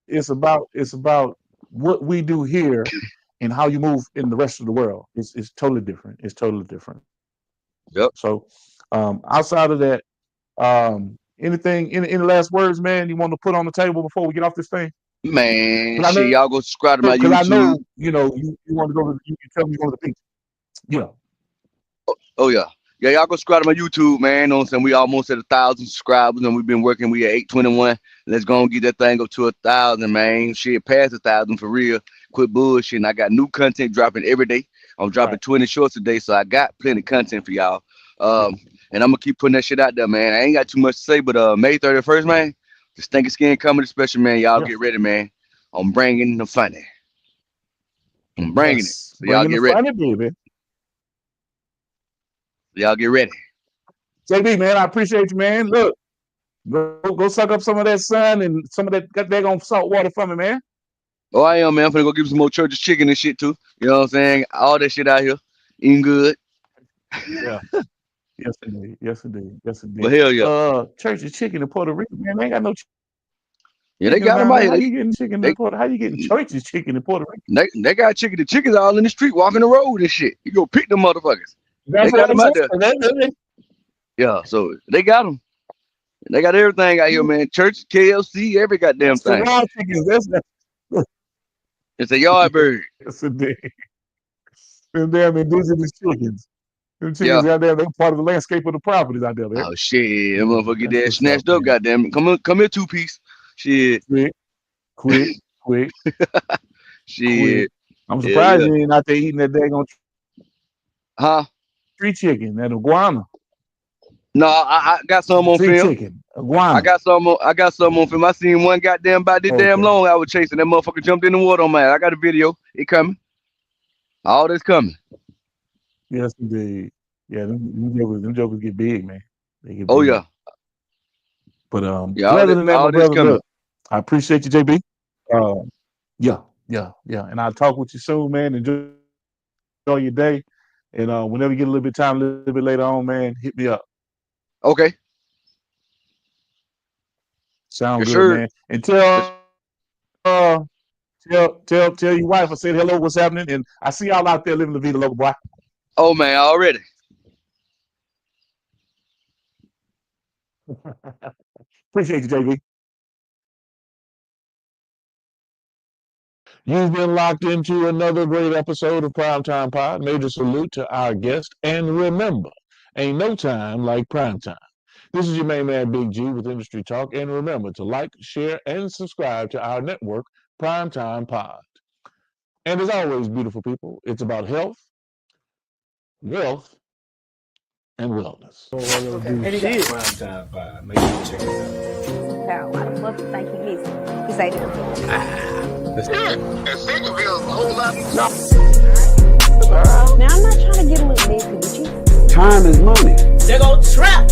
it's about what we do here and how you move in the rest of the world. It's totally different. It's totally different.
Yep.
So outside of that, anything any last words, man, you want to put on the table before we get off this thing?
Man,
Because I
shit,
know
y'all go subscribe to my
because I
YouTube.
know you want to go to you tell me you go to the beach. Yeah.
Oh yeah. Yeah, y'all go subscribe to my YouTube, man. You know what I'm saying? We almost at 1,000 subscribers and we've been working. We at 821. Let's go and get that thing up to 1,000, man. Shit, past 1,000 for real. Quit bullshitting. I got new content dropping every day. I'm dropping
Right.
20 shorts a day, so I got plenty of content for y'all.
Yeah.
And I'm gonna keep putting that shit out there, man. I ain't got too much to say, but May 31st, man, the Stanky Skin Comedy Special, man. Y'all
Yeah.
get ready, man. I'm bringing the funny. I'm bringing it.
Yes.
So y'all
Bringing the
get ready.
funny, baby.
Y'all get ready.
JB, man, I appreciate you, man. Look, go suck up some of that sun and some of that daggone salt water for me, man.
Oh, I am, man. I'm finna go get some more church's chicken and shit too. You know what I'm saying? All that shit out here, eating good.
Yeah. Yes, indeed. Yes, indeed. Yes,
But
indeed.
hell yeah,
Church's chicken in Puerto Rico, man. They ain't got no
yeah, they
chickens
got them
down
out
there.
here.
How you getting chicken in
They
Puerto? How you getting church's chicken in Puerto Rico?
they got chicken. The chickens all in the street, walking the road and shit. You go pick them motherfuckers. They
That's
got
what I'm
them out there.
saying.
Yeah, so they got them. They got everything out here, man. Church, KFC, every goddamn
That's the
thing.
wild chickens.
It's a yard bird.
That's indeed. Them damn indigenous chickens. Them
Yeah.
chickens out there, they're part of the landscape of the properties out there.
Oh shit, that
Yeah,
motherfucker get
that's
that
what's up,
snatched up.
man.
Goddamn it, come here, 2 piece. Shit,
Quick, quick, quick, quick.
shit.
I'm
Yeah,
surprised
yeah.
you ain't out there eating that daggone
Huh?
tree chicken, that iguana.
No, I got some on
Tree
film.
chicken, iguana.
I got some on film. I seen one goddamn about this damn
Okay.
long. I was chasing that motherfucker, jumped in the water on my ass. I got a video. It coming. All this coming.
Yes, indeed. Yeah, them jokers get big, man. They get
Oh
big.
yeah.
But
Yeah,
other than that, my
all this
brother,
coming.
look, I appreciate you, JB. Yeah, yeah, yeah. And I'll talk with you soon, man. Enjoy your day. And whenever you get a little bit of time, a little bit later on, man, hit me up.
Okay.
Sound
Yes,
good,
sir.
man. And
Yes.
tell your wife I said hello, what's happening? And I see y'all out there living the vida local, boy.
Oh man, already.
Appreciate you, JB.
You've been locked into another great episode of Primetime Pod. Major salute to our guest. And remember, ain't no time like prime time. This is your main man, Big G, with Industry Talk. And remember to like, share, and subscribe to our network, Primetime Pod. And as always, beautiful people, it's about health, wealth, and wellness.
And he got Primetime Pod. Make sure you check it out.
Child, why the fuck you think he missing? He say this.
Stankyville's a whole lot.
Now I'm not trying to get a little messy with you.
Time is money.
They go trap.